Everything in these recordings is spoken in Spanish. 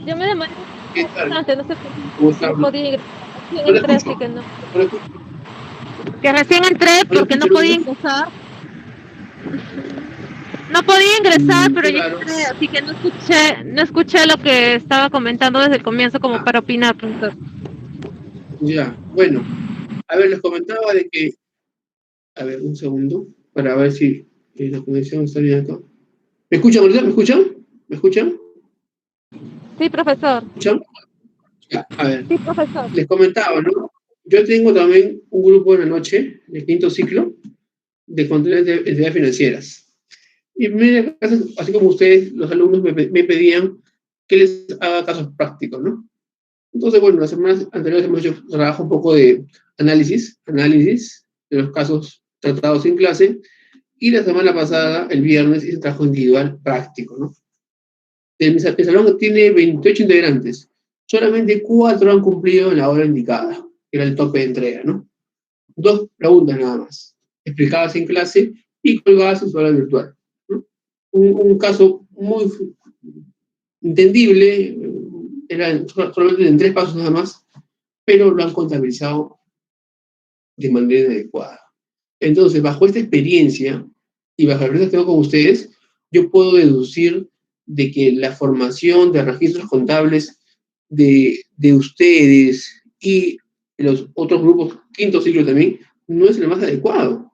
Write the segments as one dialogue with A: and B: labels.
A: Yo me demoré
B: ¿Qué tal?
A: bastante, no sé por
B: ¿Cómo
A: qué
B: está?
A: no
B: No,
A: podía ingresar. Recién
B: no le
A: entré,
B: escucho.
A: así que no.
B: No le escucho.
A: Que recién entré
B: No le
A: porque no
B: escucho, no le
A: podía
B: escucho.
A: ingresar. No podía ingresar, pero
B: Qué
A: ya
B: raro.
A: entré, así que no escuché lo que estaba comentando desde el comienzo como
B: Ah,
A: para opinar, profesor.
B: ya. Bueno, a ver, les comentaba de que. A ver, un segundo. Para ver si la conexión está bien acá. ¿Me escuchan, verdad? ¿Me escuchan? ¿Me escuchan?
A: Sí, profesor.
B: ¿Me escuchan? Ya, a ver.
A: Sí, profesor.
B: Les comentaba, ¿no? Yo tengo también un grupo en la noche, de quinto ciclo, de control de entidades financieras. Y mira, así como ustedes, los alumnos me pedían que les haga casos prácticos, ¿no? Entonces, bueno, las semanas anteriores hemos hecho trabajo un poco de análisis de los casos tratados en clase, y la semana pasada, el viernes, hice trabajo individual práctico, ¿no? El salón tiene 28 integrantes, solamente 4 han cumplido en la hora indicada, que era el tope de entrega, ¿no? 2 preguntas nada más, explicadas en clase y colgadas en su hora virtual, ¿no? Un caso muy entendible, era solamente en 3 pasos nada más, pero lo han contabilizado de manera inadecuada. Entonces, bajo esta experiencia y bajo la experiencia que tengo con ustedes, yo puedo deducir de que la formación de registros contables de ustedes y los otros grupos, quinto ciclo también, no es el más adecuado.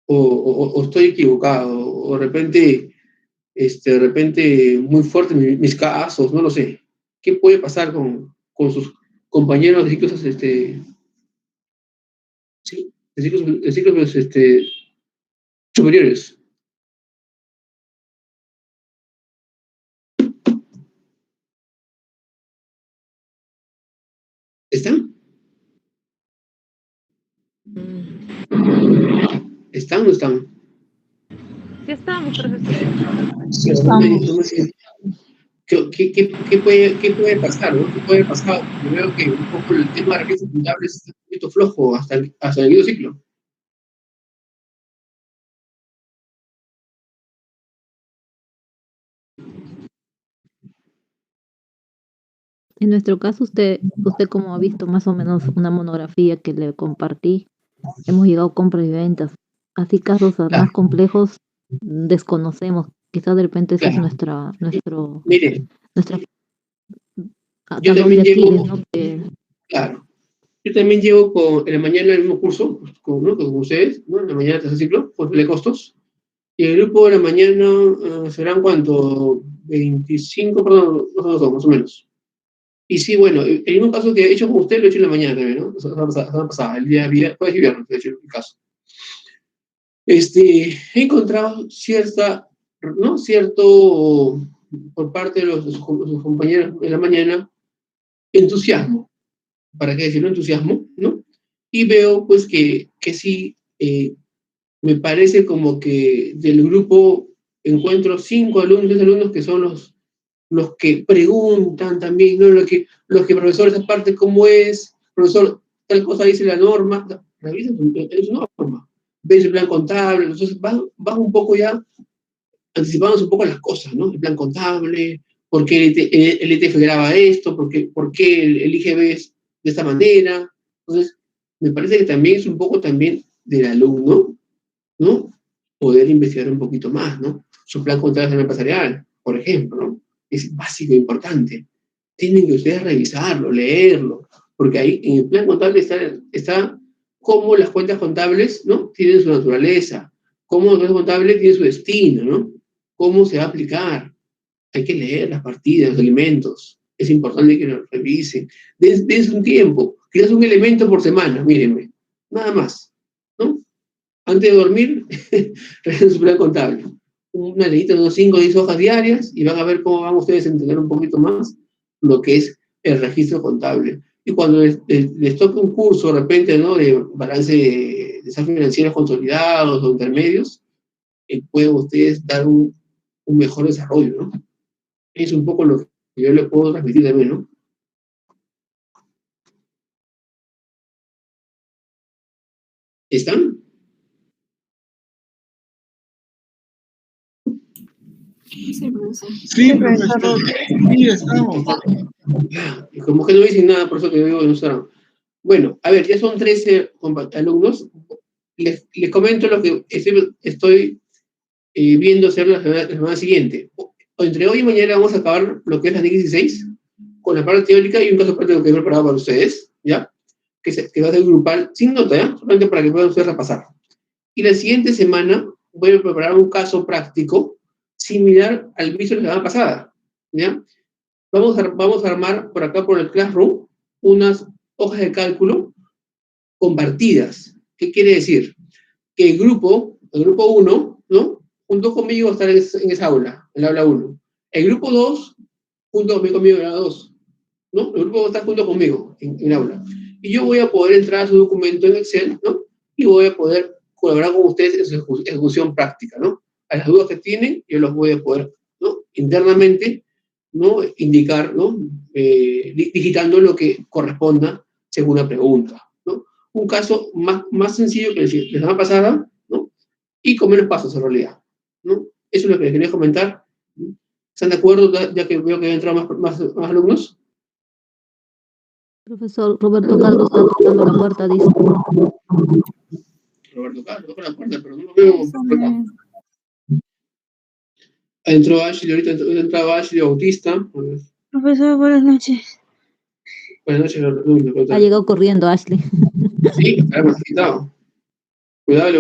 B: O estoy equivocado, o de repente muy fuertes mis casos, no lo sé. ¿Qué puede pasar con sus compañeros de ciclos, sí, de ciclos superiores? ¿Están? ¿Están o no están?
A: Sí estamos, profesor.
B: Sí, no me
C: Estamos.
B: siento. ¿Qué puede pasar, no? ¿Qué puede pasar? Yo veo que un poco el tema de registros contables está un poquito flojo hasta el medio ciclo.
C: En nuestro caso, usted como ha visto más o menos una monografía que le compartí, hemos llegado a compras y ventas. Así casos más
B: Claro,
C: complejos desconocemos. Quizás de repente ese es
B: claro. Mire,
C: nuestra
B: yo
C: talón de
B: también
C: Aquiles,
B: llevo,
C: ¿no?
B: claro, yo también llevo en la mañana el mismo curso, pues, ¿no? Con ustedes, ¿no? En la mañana tercer ciclo, control de costos. Y el grupo de la mañana serán cuánto, 25, perdón, más o menos. Y sí, bueno, el mismo caso que he hecho con usted lo he hecho en la mañana también, ¿no? La pasada, el día jueves y viernes, he hecho el caso. He encontrado ¿no? Cierto, por parte de sus compañeros de la mañana, entusiasmo, ¿para qué decirlo? Entusiasmo, ¿no? Y veo, pues, que sí, me parece como que del grupo encuentro 5 alumnos que son los que preguntan también, ¿no? Los que, profesor, esa parte, ¿cómo es? Profesor, tal cosa dice la norma, revisa es norma, ves el plan contable, entonces vas un poco ya anticipándose un poco las cosas, ¿no? El plan contable, por qué el ETF graba esto, por qué el IGB es de esta manera. Entonces, me parece que también es un poco también del alumno, ¿no? Poder investigar un poquito más, ¿no? Su plan contable empresarial, por ejemplo, ¿no? Es básico e importante. Tienen que ustedes revisarlo, leerlo, porque ahí en el plan contable está cómo las cuentas contables, ¿no? Tienen su naturaleza, cómo la cuenta contable tiene su destino, ¿no? Cómo se va a aplicar. Hay que leer las partidas, los elementos. Es importante que lo revisen. Dense un tiempo, quizás un elemento por semana, mírenme, nada más, ¿no? Antes de dormir, revisen su plan contable. Una leyita de unos 5 o 10 hojas diarias y van a ver cómo van ustedes a entender un poquito más lo que es el registro contable. Y cuando les toque un curso de repente, ¿no? De balance de estados financieros consolidados o intermedios, pueden ustedes dar un mejor desarrollo, ¿no? Es un poco lo que yo le puedo transmitir también, ¿no? ¿Están?
D: Sí, profesor.
E: Sí, profesor. Sí, estamos.
B: Y como que no dicen nada, por eso que digo que no estarán. Bueno, a ver, ya son 13 alumnos. Les comento lo que estoy viendo hacer la semana siguiente. Entre hoy y mañana vamos a acabar lo que es la D16 con la parte teórica y un caso práctico que he preparado para ustedes, ¿ya? Que va a ser grupal, sin nota, ¿ya? Solamente para que puedan ustedes repasar. Y la siguiente semana voy a preparar un caso práctico similar al visto de la semana pasada, ¿ya? Vamos a armar por acá, por el Classroom, unas hojas de cálculo compartidas. ¿Qué quiere decir? Que el grupo 1, ¿no? Junto conmigo va a estar en esa aula, en el aula 1. El grupo 2, junto conmigo en el aula 2, ¿no? El grupo va a estar junto conmigo en el aula. Y yo voy a poder entrar a su documento en Excel, ¿no? Y voy a poder colaborar con ustedes en su ejecución práctica, ¿no? A las dudas que tienen, yo los voy a poder, ¿no? Internamente, ¿no? Indicar, ¿no? Digitando lo que corresponda según la pregunta, ¿no? Un caso más sencillo que la semana pasada, ¿no? Y con menos pasos en realidad, ¿no? Eso es lo que les quería comentar. ¿Están de acuerdo? Ya que veo que han entrado más alumnos.
C: Profesor Roberto Carlos está tocando la puerta, dice.
B: Roberto Carlos, toca la puerta, pero no lo veo por acá. Entró Ashley, ahorita entraba Ashley Bautista.
D: Profesor, buenas noches.
B: Buenas noches, Roberto.
C: Ha llegado corriendo Ashley.
B: Sí, ahora hemos quitado. Cuidado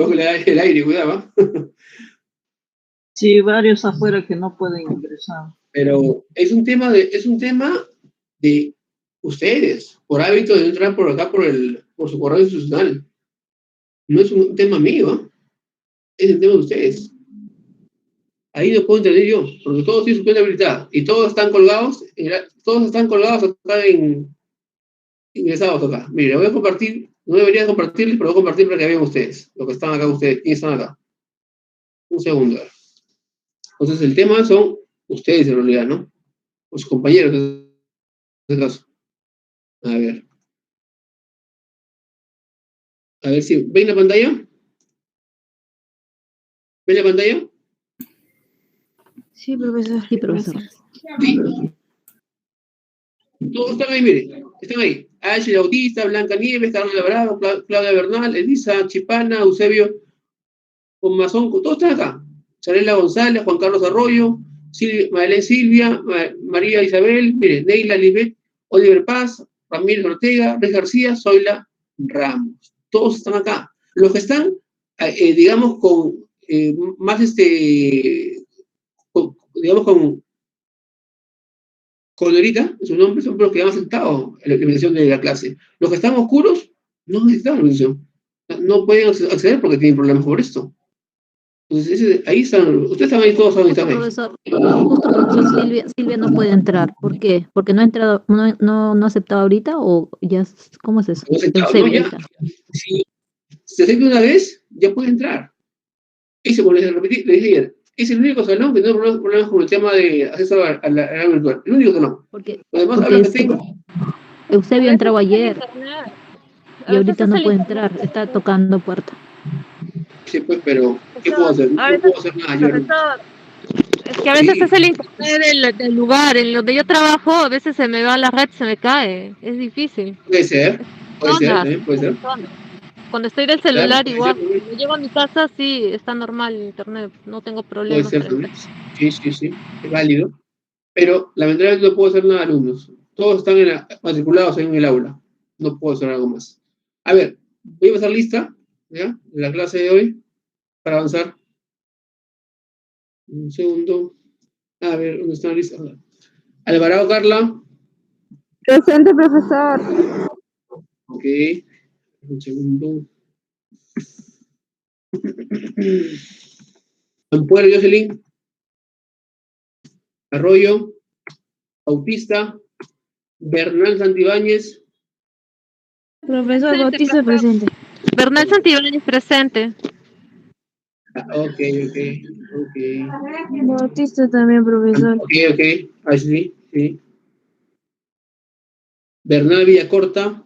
B: que le da el aire, cuidado.
F: Sí, varios afuera que no pueden ingresar.
B: Pero es un tema de ustedes, por hábito de entrar por acá por su correo institucional. No es un tema mío, ¿eh? Es el tema de ustedes. Ahí lo puedo entender yo, porque todos tienen su cuenta habilitada y todos están colgados acá ingresados acá. Mire, voy a compartir, no debería compartirles, pero voy a compartir para que vean ustedes, lo que están acá ustedes, quiénes están acá. Un segundo. Entonces el tema son ustedes en realidad, ¿no? Los compañeros en este caso. A ver. A ver si. ¿Ven la pantalla? ¿Ven la pantalla?
D: Sí, profesor.
C: Sí, profesor.
B: Sí. Todos están ahí, miren. Están ahí. Ashley Bautista, Blanca Nieves, Carlos Alvarado, Claudia Bernal, Elisa Chipana, Eusebio Mazón, todos están acá. Charela González, Juan Carlos Arroyo, Madelén Silvia, María Isabel, miren, Neila Libet, Oliver Paz, Ramírez Ortega, Rey García, Zoila Ramos. Todos están acá. Los que están, digamos, con más digamos, con colorita, su nombre son los que han aceptado la invitación de la clase. Los que están oscuros no han aceptado la invitación. No pueden acceder porque tienen problemas por esto. Entonces, ahí están, ustedes están ahí, todos están ahí.
C: Justo profesor Silvia no puede entrar. ¿Por qué? ¿Porque no ha entrado, no ha aceptado ahorita o ya, cómo es eso?
B: No aceptado, no, ya. Si se acepta una vez, ya puede entrar. Ese, como les repetí, les dije ayer, es el único salón que no tiene problemas con el tema de acceso a la virtual. El único salón. Además, habla que tengo.
C: Eusebio entró ayer y ahorita no
A: es
C: puede entrar, está tocando puerta.
B: Sí, pues, pero ¿qué puedo hacer? No puedo hacer nada yo.
A: Es que a veces es el internet del lugar en donde yo trabajo, a veces se me va la red, se me cae, es difícil.
B: Puede ser, puede ser.
A: Cuando estoy del celular
B: Claro,
A: igual, cuando llego a mi casa sí, está normal el internet, no tengo problemas.
B: Puede ser también. Sí, es válido. Pero lamentablemente no puedo hacer nada alumnos. Todos están matriculados en el aula. No puedo hacer algo más. A ver, voy a pasar lista, ¿ya? De la clase de hoy, para avanzar. Un segundo. A ver, ¿dónde está la lista? Alvarado Carla.
D: Presente, profesor.
B: Ok. Un segundo. Ampuero Jocelyn. Arroyo. Bautista. Bernal Santibáñez.
D: Profesor Bautista presente.
A: Bernal Santibáñez presente.
B: Ok.
D: Bautista también, profesor.
B: Ok. Ashley, sí. Bernal Villacorta.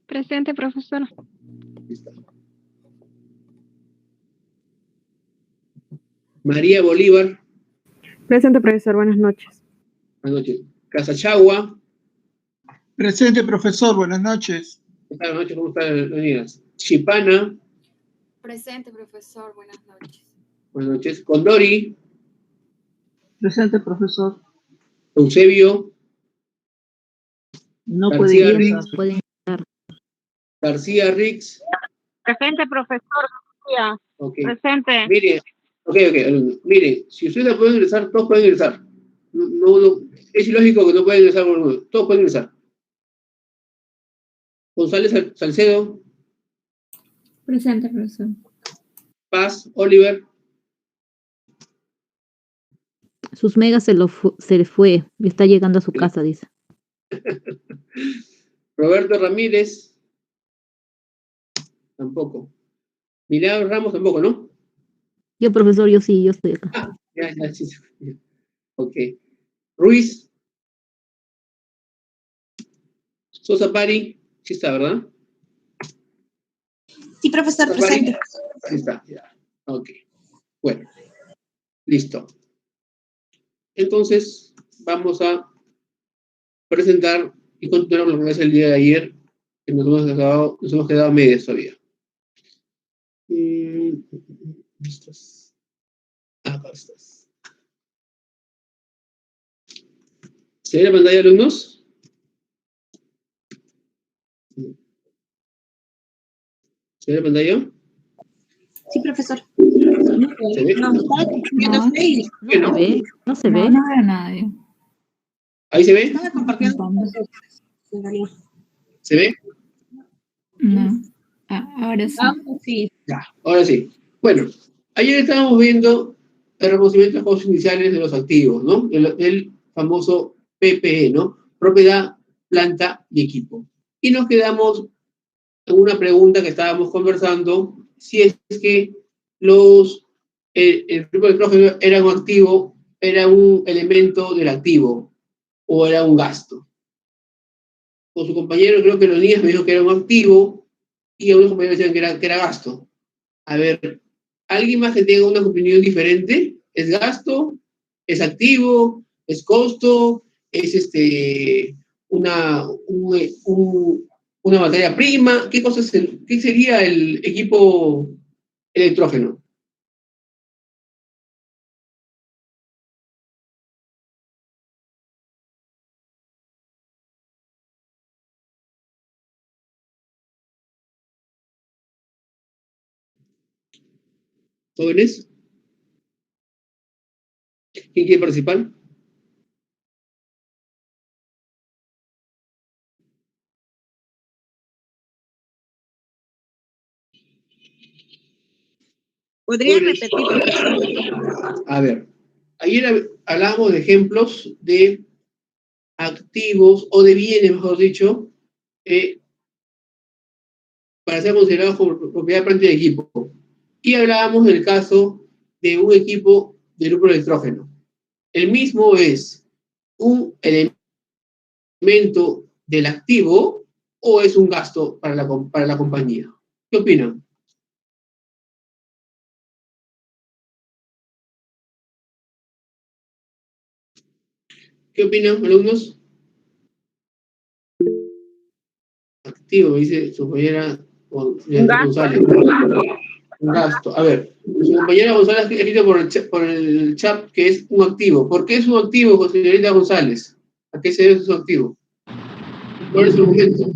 G: Presente, profesor.
B: María Bolívar.
G: Presente, profesor. Buenas noches.
B: Buenas noches. Casachagua.
E: Presente, profesor. Buenas noches.
B: Buenas noches, ¿cómo están, Leonidas? Chipana.
H: Presente, profesor. Buenas noches.
B: Buenas noches. Condori.
F: Presente, profesor.
B: Eusebio.
F: No puede
B: García
F: ingresar.
B: Rix.
C: Pueden estar.
B: García Rix.
A: Presente, profesor. García.
B: Ok.
A: Presente.
B: Mire, alumno. Mire, si ustedes pueden ingresar, todos pueden ingresar. No, es ilógico que no puedan ingresar uno. Todos pueden ingresar. González Salcedo.
D: Presente, profesor.
B: Paz, Oliver.
C: Sus megas se le fue. Y está llegando a su casa, dice.
B: Roberto Ramírez. Tampoco. Milagro Ramos tampoco, ¿no?
C: Yo, profesor, yo sí, yo estoy acá.
B: Ah, ya, sí. Ok. Ruiz. Sosa Pari. Sí está, ¿verdad?
I: Sí, profesor,
B: Sosa Pari.
I: presente.
B: Ahí está, ya. Ok. Bueno. Listo. Entonces, vamos a presentar y continuar con lo que es el día de ayer, que nos hemos quedado a medias todavía. ¿Listos? Acá estás. ¿Se ve la pantalla, alumnos? ¿Se ve la pantalla?
I: Sí, profesor.
B: ¿Se ve?
I: No,
C: No se ve, no se ve.
D: No veo a nadie.
B: ¿Ahí se ve?
I: estaba compartiendo.
B: ¿Se ve?
D: No. Ahora sí.
I: Sí.
B: Ya, ahora sí. Bueno, ayer estábamos viendo el reconocimiento de costos iniciales de los activos, ¿no? El famoso PPE, ¿no? Propiedad, planta y equipo. Y nos quedamos en una pregunta que estábamos conversando, si es que el grupo de electrógeno era un activo, era un elemento del activo o era un gasto. Con su compañero, creo que Leonidas me dijo que era un activo y algunos compañeros decían que era gasto. A ver, ¿alguien más que tenga una opinión diferente? ¿Es gasto? ¿Es activo? ¿Es costo? ¿Es una materia prima? ¿Qué sería el equipo electrógeno? ¿Jóvenes? ¿Quién quiere participar?
I: ¿Podría
B: Jóvenes.
I: repetir, profesor?
B: A ver, ayer hablábamos de ejemplos de activos o de bienes, mejor dicho, para ser considerados como propiedad planta de equipo. Y hablábamos del caso de un equipo de grupo electrógeno. El mismo es un elemento del activo o es un gasto para la compañía. ¿Qué opinan? ¿Qué opinan, alumnos? Activo, me dice su compañera González. Un gasto. A ver, su compañera González ha escrito por el chat que es un activo. ¿Por qué es un activo, señorita González? ¿A qué se debe su activo? ¿Cuál es el argumento?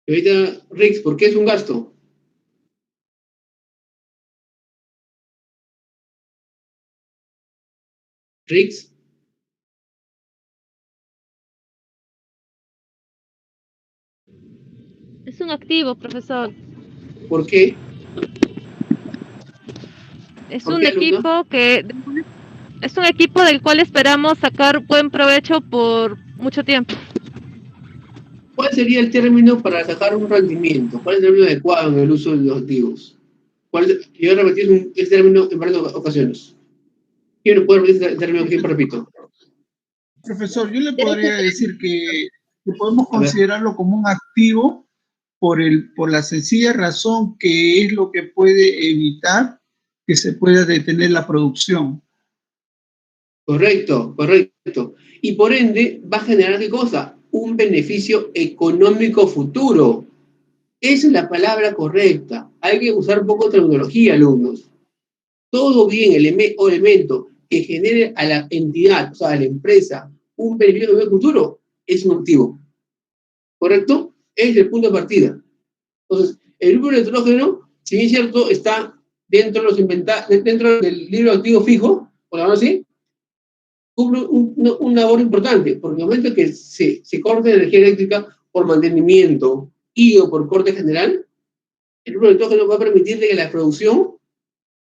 B: Señorita Rix, ¿por qué es un gasto? Rix.
A: Es un activo, profesor.
B: ¿Por qué?
A: Es
B: ¿Por
A: un
B: qué, alumna?
A: es un equipo del cual esperamos sacar buen provecho por mucho tiempo.
B: ¿Cuál sería el término para sacar un rendimiento? ¿Cuál es el término adecuado en el uso de los activos? Yo he repetido ese término en varias ocasiones. ¿Quién no puede repetir ese término? ¿Quién repito?
E: Profesor, yo le podría decir que podemos considerarlo como un activo por la sencilla razón que es lo que puede evitar que se pueda detener la producción.
B: Correcto, correcto. Y por ende va a generar ¿qué cosa? Un beneficio económico futuro. Esa es la palabra correcta. Hay que usar un poco de terminología, alumnos. Todo bien, elemento que genere a la entidad, o sea, a la empresa, un beneficio económico futuro, es un activo. ¿Correcto? Es el punto de partida. Entonces, el grupo electrógeno, si bien es cierto, está dentro del libro de activo fijo, por llamarlo así, cumple un labor importante, porque en el momento que se corte energía eléctrica por mantenimiento y o por corte general, el grupo electrógeno va a permitir que la producción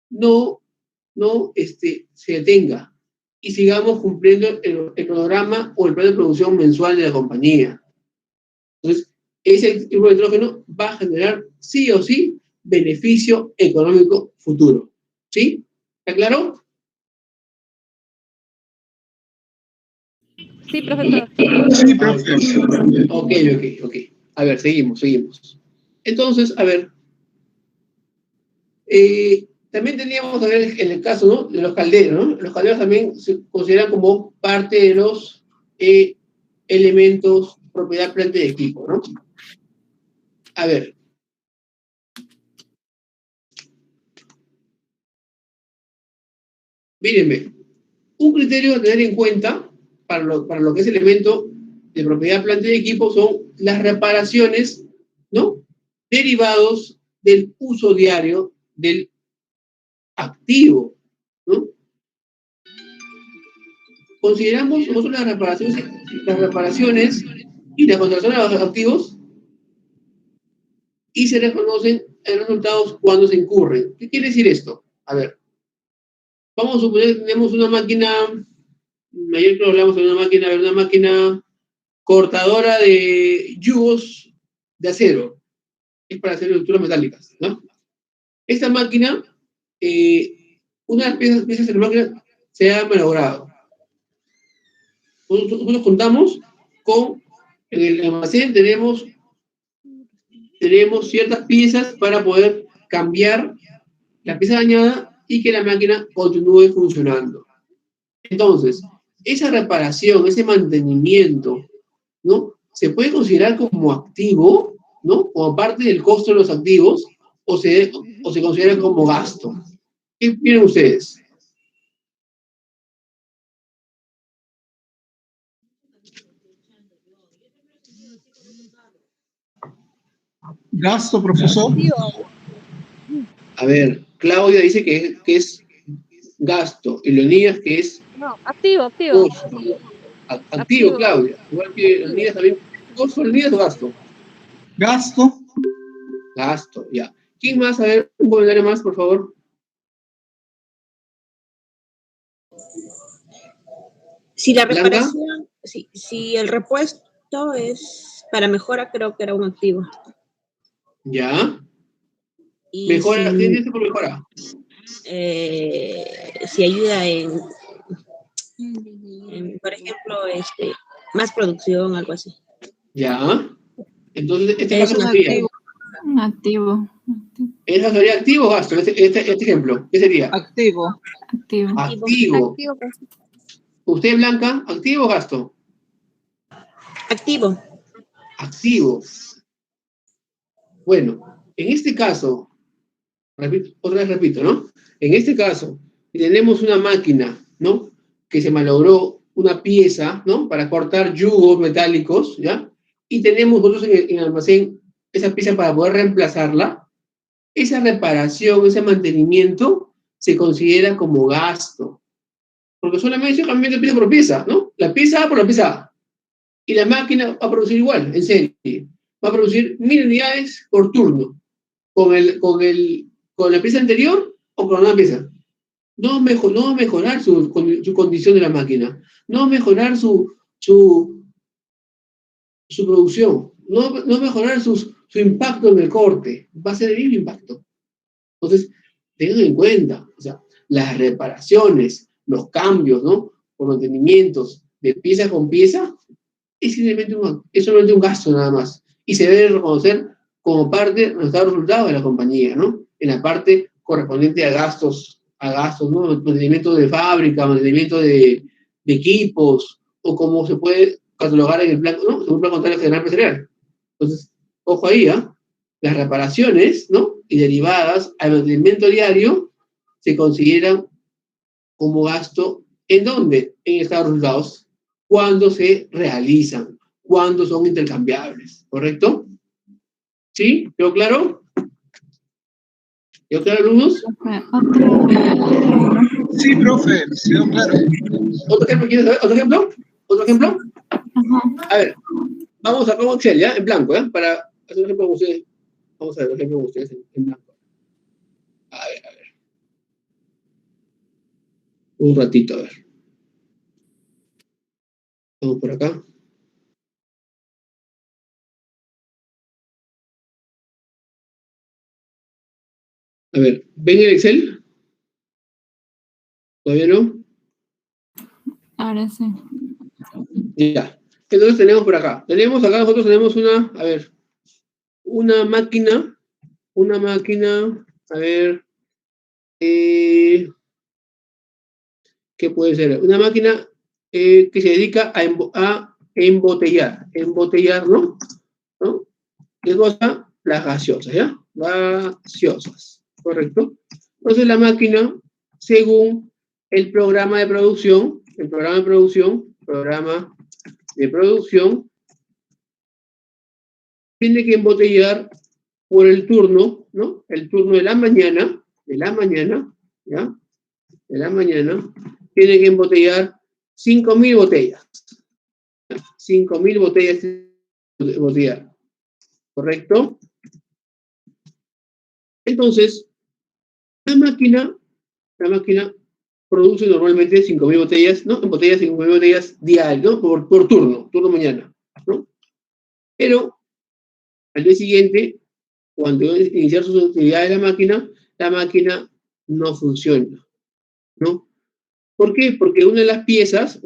B: no se detenga y sigamos cumpliendo el programa o el plan de producción mensual de la compañía. Entonces, ese grupo de hidrógeno va a generar sí o sí beneficio económico futuro. ¿Sí? ¿Está claro?
A: Sí, profesor.
E: Sí, profesor.
B: Ok. A ver, seguimos. Entonces, a ver, también teníamos, a ver, en el caso, ¿no?, de los calderos, ¿no? Los calderos también se consideran como parte de los elementos propiedad, planta y equipo, ¿no? A ver. Mírenme, un criterio a tener en cuenta para lo que es elemento de propiedad, planta y equipo son las reparaciones, ¿no?, derivados del uso diario del activo, ¿no? Consideramos nosotros las reparaciones y la conservación de los activos y se reconocen resultados cuando se incurren. ¿Qué quiere decir esto? A ver, vamos a suponer que tenemos una máquina, ayer creo que hablamos de una máquina cortadora de yugos de acero, es para hacer estructuras metálicas, ¿no? Esta máquina, una de las piezas de la máquina se ha malogrado. Nosotros contamos con, en el almacén tenemos ciertas piezas para poder cambiar la pieza dañada y que la máquina continúe funcionando. Entonces, esa reparación, ese mantenimiento, ¿no?, se puede considerar como activo, ¿no?, como parte del costo de los activos, o se considera como gasto. ¿Qué opinan ustedes?
E: Gasto, profesor.
B: A ver, Claudia dice que es gasto, y Leonidas que es
A: No, activo.
B: costo. Activo, Claudia. Igual que Leonidas también. ¿Costo, Leonidas o gasto?
E: Gasto.
B: Gasto, ya. ¿Quién más? A ver, un comentario más, por favor.
I: Si la
B: Blanca.
I: reparación, si el repuesto es para mejora, creo que era un activo.
B: Ya.
I: Y
B: Mejora,
I: si,
B: ¿qué dice por mejora?
I: si ayuda en, por ejemplo, más producción, algo así.
B: Ya. Entonces, este
I: Es
B: caso
I: un
B: sería.
D: activo. Un activo.
B: ¿Eso sería activo o gasto? Este ejemplo, ¿qué sería?
F: Activo.
D: Activo.
B: Activo. ¿Usted, Blanca, activo o gasto?
I: Activo.
B: Activo. Bueno, en este caso, otra vez repito, ¿no? En este caso, tenemos una máquina, ¿no?, que se malogró una pieza, ¿no?, para cortar yugos metálicos, ¿ya? Y tenemos nosotros en el almacén esa pieza para poder reemplazarla. Esa reparación, ese mantenimiento, se considera como gasto. Porque solamente estoy cambiando pieza por pieza, ¿no? La pieza A por la pieza A. Y la máquina va a producir igual, en serie. Va a producir 1000 unidades por turno. Con la pieza anterior o con una pieza. No va a mejorar su condición de la máquina. No va a mejorar su producción. No va a mejorar su impacto en el corte. Va a ser el mismo impacto. Entonces, tengan en cuenta, o sea, las reparaciones, los cambios, ¿no?, por mantenimientos de pieza con pieza, es solamente un gasto nada más. Y se debe reconocer como parte de los resultados de la compañía, ¿no? En la parte correspondiente a gastos, ¿no? Mantenimiento de fábrica, mantenimiento de equipos, o como se puede catalogar en el plan, ¿no? Según el plan contable general empresarial. Entonces, ojo ahí, ¿ah? Las reparaciones, ¿no? Y derivadas al mantenimiento diario se consideran como gasto, ¿en dónde? En el estado de resultados, cuando se realizan, cuando son intercambiables, ¿correcto? ¿Sí? ¿Quedó claro? ¿Quedó claro, alumnos?
E: Sí, profe, quedó claro.
B: ¿Otro ejemplo? ¿Quieres saber? ¿Otro ejemplo? ¿Otro ejemplo? A ver, vamos a como Excel, ¿ya? En blanco, ¿ya? Para hacer un ejemplo con ustedes. Vamos a ver un ejemplo con ustedes en blanco. A ver. Un ratito, a ver. Vamos por acá. A ver, ¿ven el Excel? ¿Todavía no?
D: Ahora sí.
B: Ya. Entonces tenemos por acá. Nosotros tenemos una máquina, a ver, ¿qué puede ser? Una máquina que se dedica a embotellar, ¿no? ¿Qué cosa? Las gaseosas, ¿ya? Gaseosas, ¿correcto? Entonces la máquina, según el programa de producción, tiene que embotellar por el turno, ¿no? El turno de la mañana, ¿ya? De la mañana, tiene que embotellar 5.000 botellas. 5.000 botellas de embotellar. ¿Correcto? Entonces, la máquina produce normalmente 5.000 botellas, ¿no? Embotella 5.000 botellas diarias, ¿no? Por turno mañana, ¿no? Pero, al día siguiente, cuando iniciar sus actividades la máquina no funciona, ¿no? ¿Por qué? Porque una de las piezas,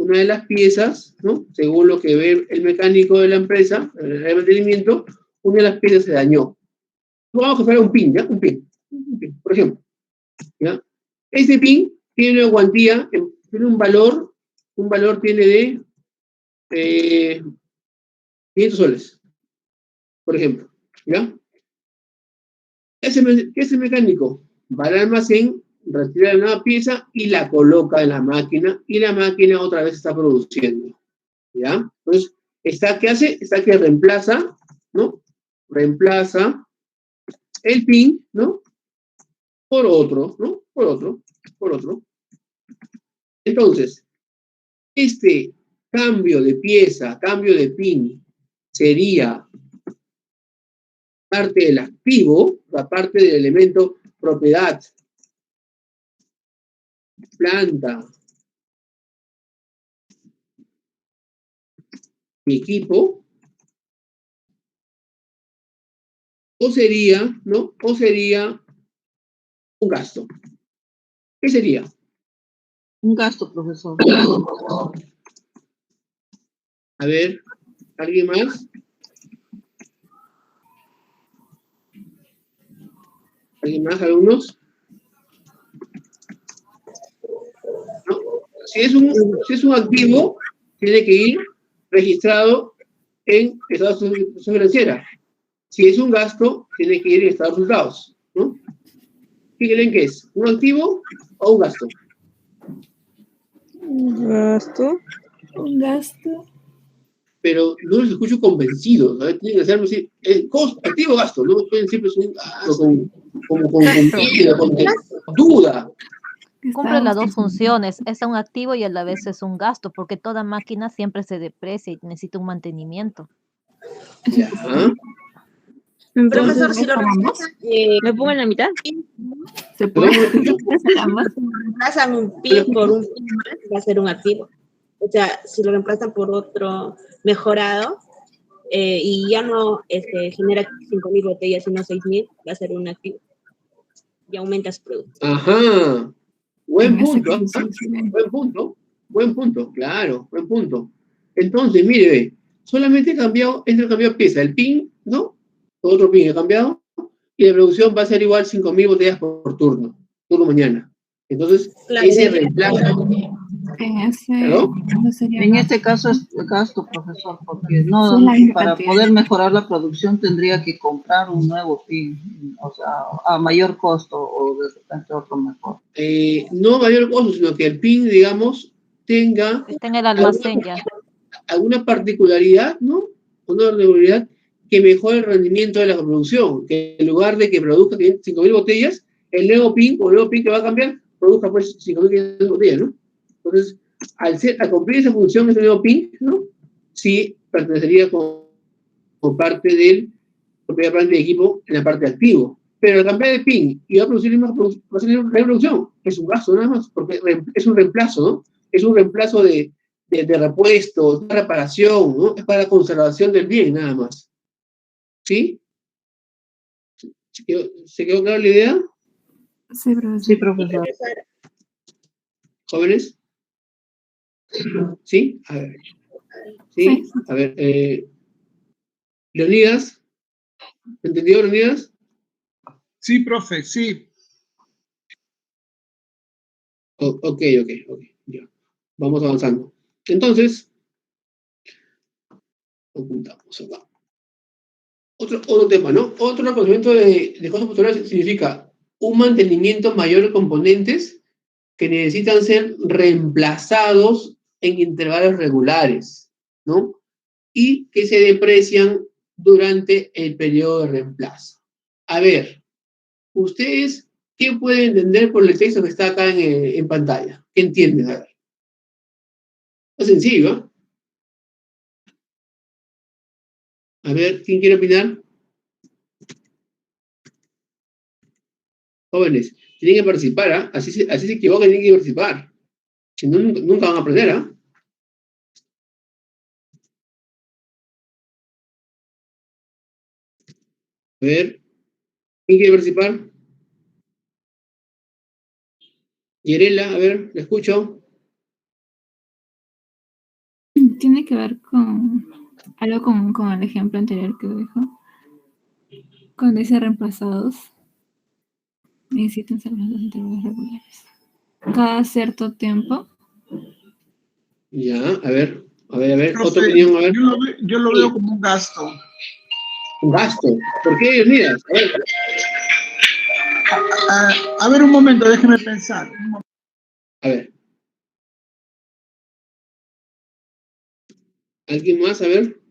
B: ¿no? Según lo que ve el mecánico de la empresa, el mantenimiento, una de las piezas se dañó. Vamos a hacer un pin, ¿ya? Un pin, por ejemplo, ¿ya? Este pin tiene una cuantía, tiene un valor tiene de 500 soles, por ejemplo, ¿ya? ¿Qué hace el mecánico? Va al almacén, retira la nueva pieza y la coloca en la máquina, y la máquina otra vez está produciendo, ¿ya? Entonces, ¿qué hace? Que reemplaza, ¿no? Reemplaza el pin, ¿no? Por otro, ¿no? Por otro. Entonces, este cambio de pieza, cambio de pin, sería parte del activo, la parte del elemento propiedad, planta y equipo, o sería, ¿no? O sería un gasto. ¿Qué sería?
F: Un gasto, profesor.
B: A ver, ¿alguien más? ¿Alguien más, alumnos? ¿No? Si es un activo, tiene que ir registrado en estado de situación financiera. Si es un gasto, tiene que ir en estado de resultados, ¿no? ¿Qué creen que es? ¿Un activo o un gasto?
G: Gasto.
D: Un gasto.
B: Pero no los escucho convencidos, ¿no? Tienen que hacerlo así, activo o gasto, no pueden siempre ser con duda.
C: Cumple las dos funciones, es un activo y a la vez es un gasto, porque toda máquina siempre se deprecia y necesita un mantenimiento.
B: Ya.
I: Profesor, si lo
A: ¿Me pongo en la mitad?
D: ¿Se puede?
I: reemplazan un PIN por un PIN más, va a ser un activo. O sea, si lo reemplazan por otro mejorado y ya no genera 5.000 botellas, sino 6.000, va a ser un activo. Y aumenta su producto.
B: Ajá. Buen punto, ¿eh?
D: Sí.
B: Buen punto, claro, buen punto. Entonces, mire, solamente intercambiado pieza, el PIN, ¿no? otro pin he cambiado, y la producción va a ser igual 5.000 botellas por turno mañana. Entonces,
I: Claro.
B: ese reemplazo,
D: En ese
B: ¿perdón?
D: no sería
F: En
D: gasto.
F: este caso es gasto, profesor, porque
D: Sí,
F: no,
D: es la misma
F: para
D: cantidad.
F: poder mejorar la producción tendría que comprar un nuevo PIN, o sea, a mayor costo o de repente otro mejor.
B: No mayor costo, sino que el pin, digamos, tenga
C: Está en el almacén ya.
B: alguna particularidad, ¿no? Una regularidad que mejore el rendimiento de la producción, que en lugar de que produzca 5.000 botellas, el nuevo pin que va a cambiar, produzca pues 5.500 botellas, ¿no? Entonces, al cumplir esa función, ese nuevo pin, ¿no? Sí pertenecería como parte del propiedad plan de equipo en la parte de activo. Pero al cambiar de pin y va a producir más va a salir reproducción, es un gasto nada más, porque es un reemplazo, ¿no? Es un reemplazo de repuestos, de reparación, ¿no? Es para la conservación del bien, nada más. ¿Sí? ¿Se quedó clara la idea?
D: Sí, profesor.
F: Sí, profesor.
B: ¿Jóvenes? ¿Sí? A ver. ¿Sí?
D: Sí.
B: A ver, Leonidas, ¿entendió, Leonidas?
E: Sí, profe, sí.
B: Ok, ya. Vamos avanzando. Entonces, apuntamos acá. Otro tema, ¿no? Otro reconocimiento de costos posteriores significa un mantenimiento mayor de componentes que necesitan ser reemplazados en intervalos regulares, ¿no? Y que se deprecian durante el periodo de reemplazo. A ver, ustedes, ¿qué pueden entender por el texto que está acá en pantalla? ¿Qué entienden? A ver. Es sencillo, ¿eh? A ver, ¿quién quiere opinar? Jóvenes, tienen que participar, ¿ah? Así se equivocan, tienen que participar. Si no, nunca van a aprender, ¿ah? A ver, ¿quién quiere participar? Yerela, a ver, la escucho.
D: Tiene que ver con algo con el ejemplo anterior que dijo. Cuando dice reemplazados, necesitan ser los intervalos regulares. Cada cierto tiempo.
B: Ya, a ver, otra
E: Profe,
B: opinión, a ver.
E: yo lo veo como un gasto.
B: Un gasto. ¿Por qué, Leonidas? A ver.
E: A ver, un momento, déjeme pensar.
B: A ver. ¿Alguien más? A ver.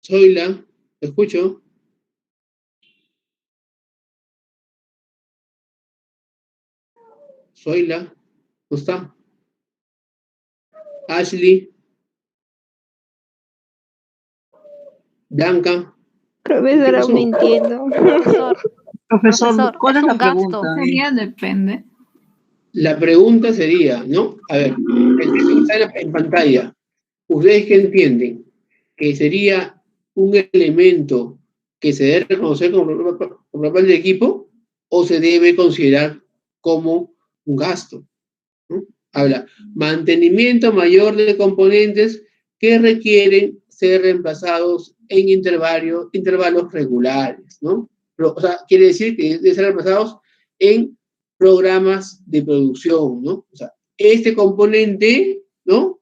B: Zoila, te escucho. Zoila, ¿no está? Ashley. Blanca.
A: Profesora,
B: pasó?
A: no entiendo.
F: Profesor, ¿cuál
C: es
F: es la
C: un gasto.
F: pregunta?
D: Sería depende.
B: La pregunta sería, ¿no? A ver, el texto que está en pantalla, ¿ustedes qué entienden? ¿Que sería un elemento que se debe reconocer como papel de equipo o se debe considerar como un gasto? ¿No? Habla, mantenimiento mayor de componentes que requieren ser reemplazados en intervalos regulares, ¿no? Pero, o sea, quiere decir que deben ser reemplazados en programas de producción, ¿no? O sea, este componente, ¿no?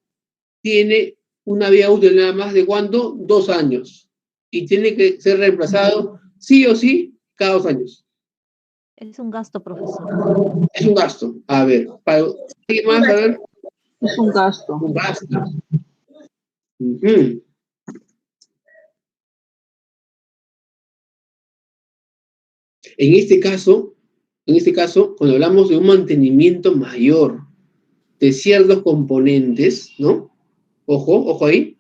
B: Tiene una vida útil nada más de ¿cuánto? 2 años. Y tiene que ser reemplazado sí o sí cada 2 años.
C: Es un gasto, profesor.
B: Es un gasto. A ver, para ¿alguien más? A ver.
F: Es un gasto.
B: Un gasto. Uh-huh. En este caso, cuando hablamos de un mantenimiento mayor de ciertos componentes, ¿no? Ojo ahí.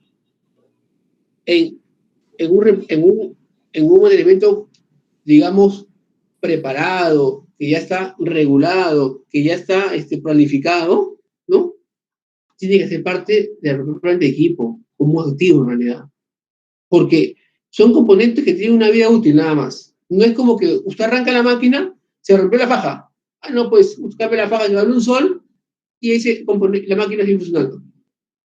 B: En un elemento, digamos, preparado, que ya está regulado, que ya está planificado, ¿no? Tiene que ser parte del plan de equipo, como activo en realidad. Porque son componentes que tienen una vida útil nada más. No es como que usted arranca la máquina, se rompió la faja. Ah, no, pues usted cambia la faja, llevarle un sol y la máquina sigue funcionando.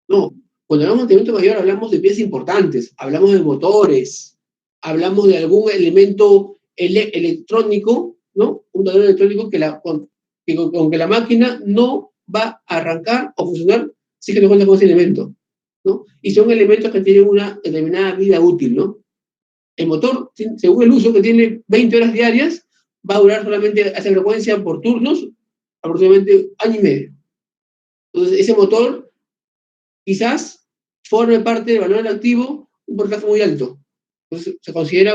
B: No, cuando hablamos de mantenimiento mayor hablamos de piezas importantes, hablamos de motores, hablamos de algún elemento electrónico, ¿no? Un tablero electrónico con que la máquina no va a arrancar o funcionar si que no cuenta con ese elemento, ¿no? Y son elementos que tienen una determinada vida útil, ¿no? El motor, según el uso que tiene 20 horas diarias, va a durar solamente a esa frecuencia por turnos aproximadamente año y medio. Entonces, ese motor quizás forme parte del valor del activo un porcentaje muy alto. Entonces, se considera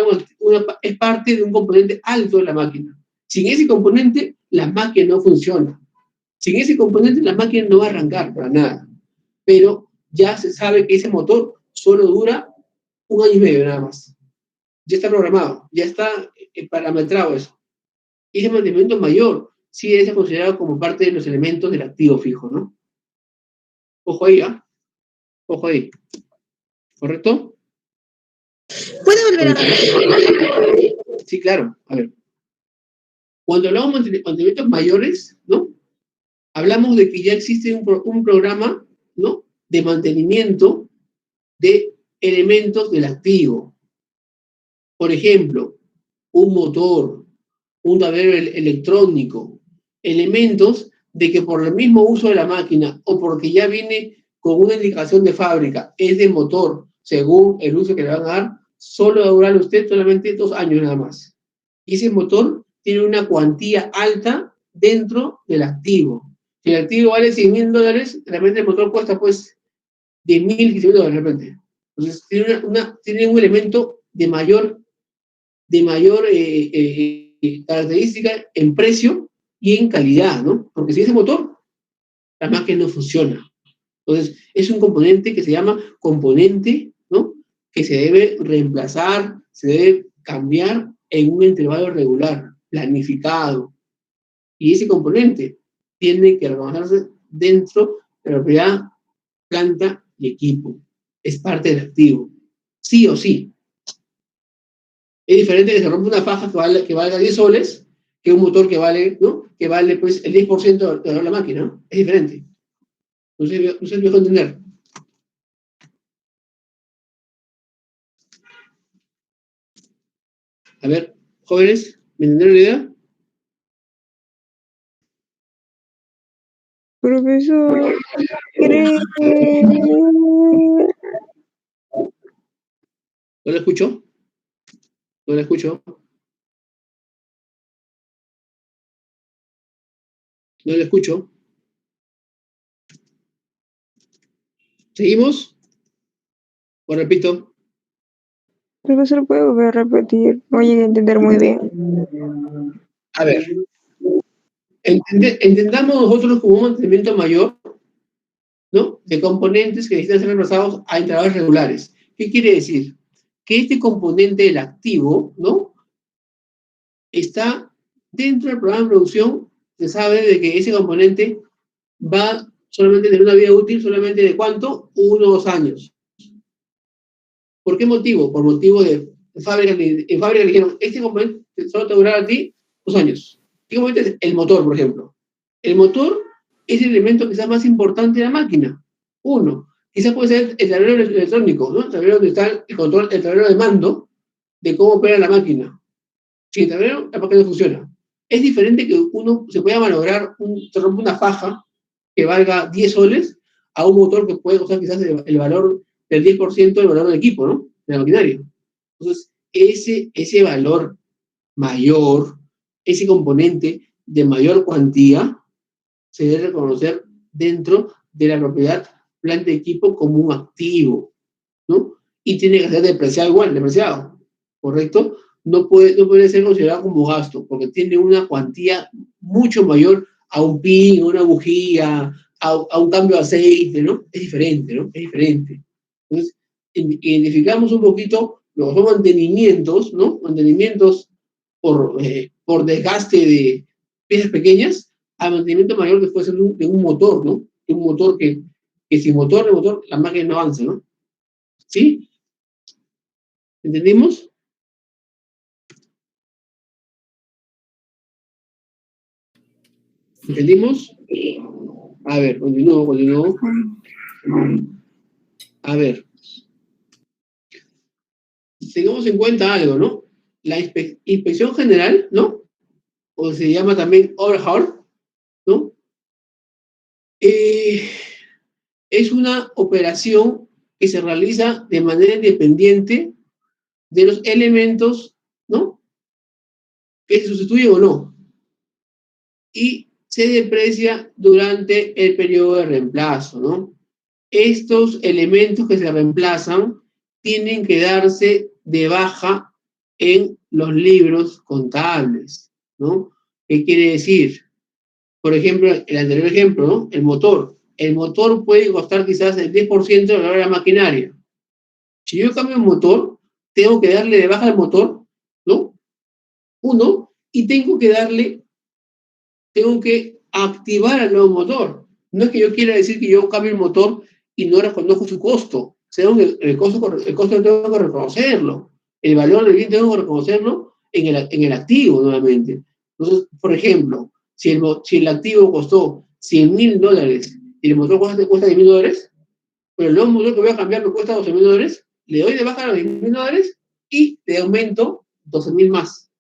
B: es parte de un componente alto de la máquina. Sin ese componente, la máquina no funciona. Sin ese componente, la máquina no va a arrancar para nada. Pero ya se sabe que ese motor solo dura un año y medio nada más. Ya está programado, ya está parametrado eso. Y ese mantenimiento mayor sí es considerado como parte de los elementos del activo fijo, ¿no? Ojo ahí, ¿ah? Ojo ahí. ¿Correcto?
I: ¿Puede volver a repetir?
B: Sí, claro. A ver. Cuando hablamos de mantenimientos mayores, ¿no? Hablamos de que ya existe un programa, ¿no? De mantenimiento de elementos del activo. Por ejemplo, un motor, un tablero electrónico, elementos de que por el mismo uso de la máquina o porque ya viene con una indicación de fábrica, es de motor, según el uso que le van a dar, solo va a durar usted solamente 2 años nada más. Y ese motor tiene una cuantía alta dentro del activo. Si el activo vale $100,000, realmente el motor cuesta pues $10,000, $15,000 de repente. Entonces tiene un elemento de mayor característica en precio y en calidad, ¿no? Porque si ese motor, la máquina no funciona. Entonces, es un componente que se llama componente, ¿no? Que se debe reemplazar, se debe cambiar en un intervalo regular, planificado. Y ese componente tiene que almacenarse dentro de la propiedad, planta y equipo. Es parte del activo. Sí o sí. Es diferente que se rompa una faja que valga 10 soles que un motor que vale, ¿no? Que vale pues el 10% de la máquina, ¿no? Es diferente. No sé si me dejo entender. A ver, jóvenes, ¿me entendieron la idea?
G: Profesor,
B: ¿No lo escucho? ¿No lo escucho? ¿No lo escucho? ¿Seguimos? ¿O repito?
G: Profesor, ¿puede volver a repetir? No llegué a entender muy bien.
B: A ver, entendamos nosotros como un mantenimiento mayor, ¿no? De componentes que necesitan ser reemplazados a intervalos regulares. ¿Qué quiere decir? Que este componente del activo, ¿no? Está dentro del programa de producción, se sabe de que ese componente va solamente a tener una vida útil solamente de ¿cuánto? 1 o 2 años. ¿Por qué motivo? Por motivo de fábrica. En fábrica le dijeron, este componente solo te durará a ti 2 años. ¿Qué componente es? El motor, por ejemplo. El motor es el elemento quizás más importante de la máquina. Uno, quizás puede ser el tablero electrónico, ¿no? El tablero donde está el control, el tablero de mando de cómo opera la máquina. Sin el tablero, la máquina no funciona. Es diferente que uno se pueda malograr, se rompe una faja que valga 10 soles a un motor que puede costar quizás el valor del 10% del valor del equipo, ¿no? De la maquinaria. Entonces, ese valor mayor, ese componente de mayor cuantía, se debe reconocer dentro de la propiedad planta de equipo como un activo, ¿no? Y tiene que ser depreciado, ¿correcto? No puede ser considerado como gasto, porque tiene una cuantía mucho mayor a un pin, a una bujía, a un cambio de aceite, ¿no? Es diferente, ¿no? Es diferente. Entonces, identificamos un poquito lo que son mantenimientos, ¿no? Mantenimientos por desgaste de piezas pequeñas, a mantenimiento mayor que puede ser de un motor, ¿no? De un motor que sin motor, la máquina no avanza, ¿no? ¿Sí? ¿Entendimos? ¿Entendimos? A ver, continúo. A ver. tengamos en cuenta algo, ¿no? La inspección general, ¿no? O se llama también overhaul, ¿no? Es una operación que se realiza de manera independiente de los elementos, ¿no? Que se sustituyen o no. Y se deprecia durante el periodo de reemplazo, ¿no? Estos elementos que se reemplazan tienen que darse de baja en los libros contables, ¿no? ¿Qué quiere decir? Por ejemplo, el anterior ejemplo, ¿no? El motor. El motor puede costar quizás el 10% de la maquinaria. Si yo cambio el motor, tengo que darle de baja al motor, ¿no? Uno, y tengo que activar el nuevo motor. No es que yo quiera decir que yo cambie el motor y no reconozco su costo. Según el costo tengo que reconocerlo. El valor del bien tengo que reconocerlo en el activo nuevamente. Entonces, por ejemplo, si el activo costó $100,000 y el motor cuesta $10,000, pero el nuevo motor que voy a cambiar me cuesta $12,000, le doy de baja los $10,000 y le aumento 12,000 más.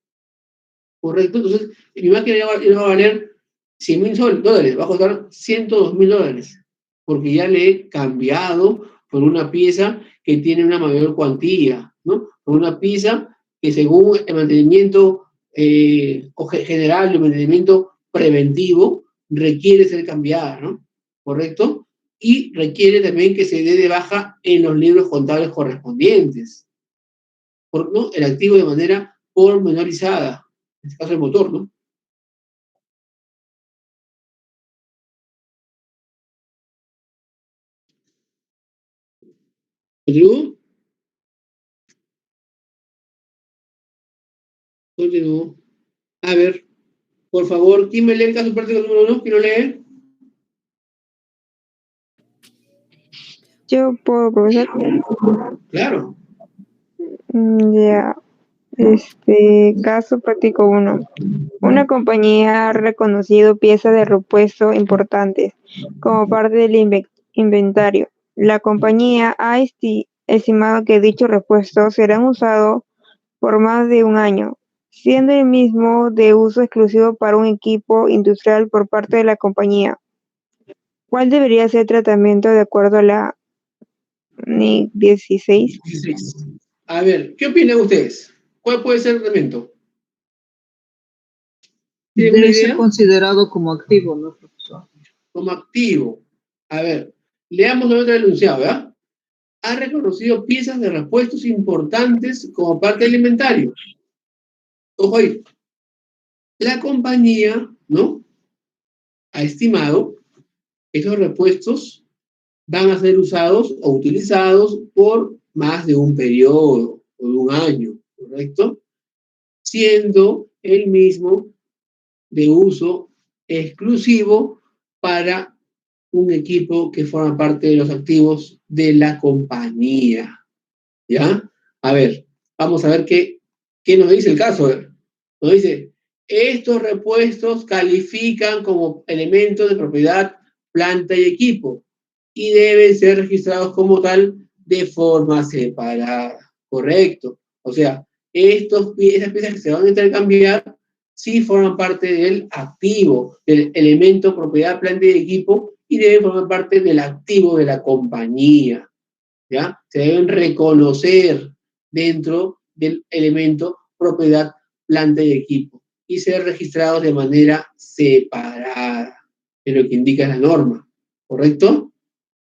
B: ¿Correcto? Entonces, mi máquina ya va a valer $100,000, va a costar $102,000, porque ya le he cambiado por una pieza que tiene una mayor cuantía, ¿no? Por una pieza que según el mantenimiento general, el mantenimiento preventivo, requiere ser cambiada, ¿no? ¿Correcto? Y requiere también que se dé de baja en los libros contables correspondientes, ¿no? El activo de manera pormenorizada, en este caso el motor, ¿no? ¿Continúo? Continúo. A ver, por favor, ¿quién me lee el caso práctico número 1? ¿Quién lo lee?
G: Yo puedo, profesor.
B: Claro.
G: Ya. Caso práctico 1. Una compañía ha reconocido piezas de repuesto importantes como parte del inventario. La compañía ha estimado que dichos repuestos serán usados por más de un año, siendo el mismo de uso exclusivo para un equipo industrial por parte de la compañía. ¿Cuál debería ser el tratamiento de acuerdo a la NIC 16?
B: A ver, ¿qué opinan ustedes? ¿Cuál puede ser el tratamiento?
F: Debe ser considerado como activo, ¿no, profesor?
B: Como activo. A ver, leamos la otra enunciado, ¿verdad? Ha reconocido piezas de repuestos importantes como parte del inventario. Ojo ahí. La compañía, ¿no? Ha estimado que esos repuestos van a ser usados o utilizados por más de un periodo o de un año, ¿correcto? Siendo el mismo de uso exclusivo para un equipo que forma parte de los activos de la compañía. ¿Ya? A ver, vamos a ver qué nos dice el caso. Nos dice, estos repuestos califican como elementos de propiedad, planta y equipo y deben ser registrados como tal de forma separada. Correcto. O sea, esas piezas que se van a intercambiar sí forman parte del activo, del elemento propiedad, planta y equipo y deben formar parte del activo de la compañía. ¿Ya? Se deben reconocer dentro del elemento propiedad, planta y equipo y ser registrados de manera separada, es lo que indica la norma, ¿correcto?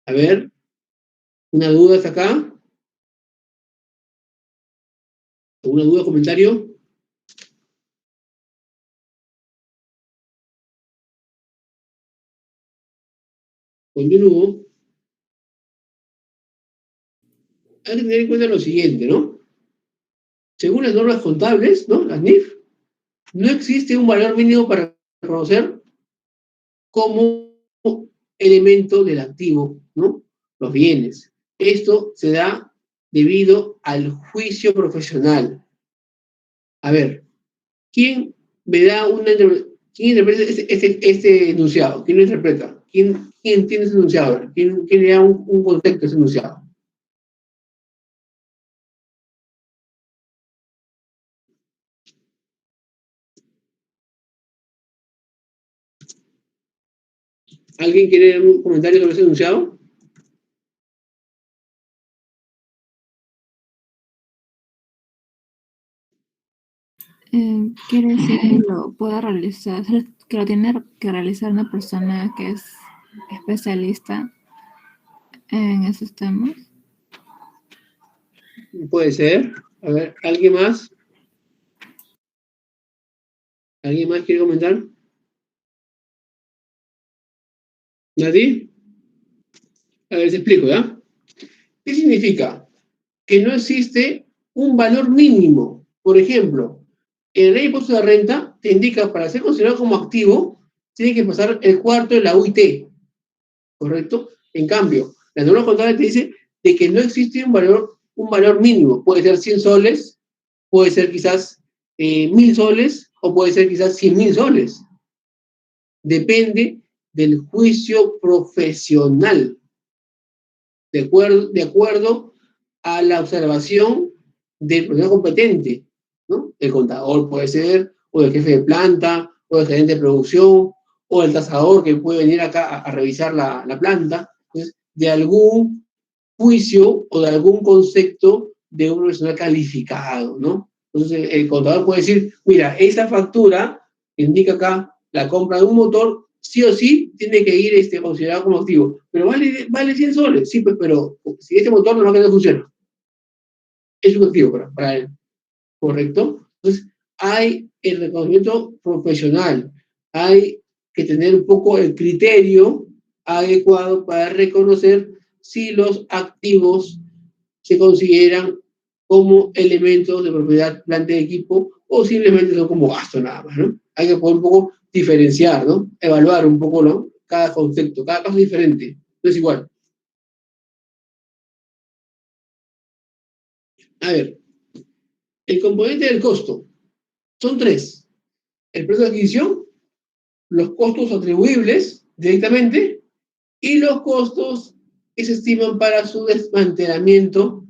B: A ver, ¿una duda hasta acá? ¿Alguna duda, comentario? Continúo. Hay que tener en cuenta lo siguiente, ¿no? Según las normas contables, ¿no? Las NIF, no existe un valor mínimo para reconocer como elemento del activo, ¿no? Los bienes. Esto se da debido al juicio profesional. A ver, ¿quién me da quién interpreta este enunciado? ¿Quién lo interpreta? ¿Quién entiende ese enunciado? ¿Quién le da un contexto a ese enunciado? ¿Alguien quiere un comentario sobre ese enunciado?
D: Quiere decir que lo pueda realizar, que lo tiene que realizar una persona que es especialista en esos temas.
B: Puede ser. A ver, ¿alguien más? ¿Alguien más quiere comentar? ¿Nadie? A ver, te explico, ¿ya? ¿Qué significa? Que no existe un valor mínimo. Por ejemplo, el ley de impuesto de renta te indica para ser considerado como activo, tiene que pasar el cuarto de la UIT, ¿correcto? En cambio, la norma contable te dice de que no existe un valor mínimo. Puede ser 100 soles, puede ser quizás 1000 soles, o puede ser quizás 100.000 soles. Depende del juicio profesional, de acuerdo a la observación del profesional competente, ¿no? El contador puede ser, o el jefe de planta, o el gerente de producción, o el tasador que puede venir acá a revisar la planta. Entonces, de algún juicio o de algún concepto de un profesional calificado, ¿no? Entonces, el contador puede decir, mira, esa factura indica acá la compra de un motor, sí o sí tiene que ir considerado como activo, pero vale 100 soles, sí, pues, pero si este motor no funciona, es un activo para él, ¿correcto? Entonces, hay el reconocimiento profesional, hay que tener un poco el criterio adecuado para reconocer si los activos se consideran como elementos de propiedad, planta de equipo, o simplemente son como gasto nada más, ¿no? Hay que poder un poco diferenciar, ¿no? Evaluar un poco, ¿no? Cada concepto, cada caso es diferente, no es igual. A ver, el componente del costo son tres: el precio de adquisición, los costos atribuibles directamente y los costos que se estiman para su desmantelamiento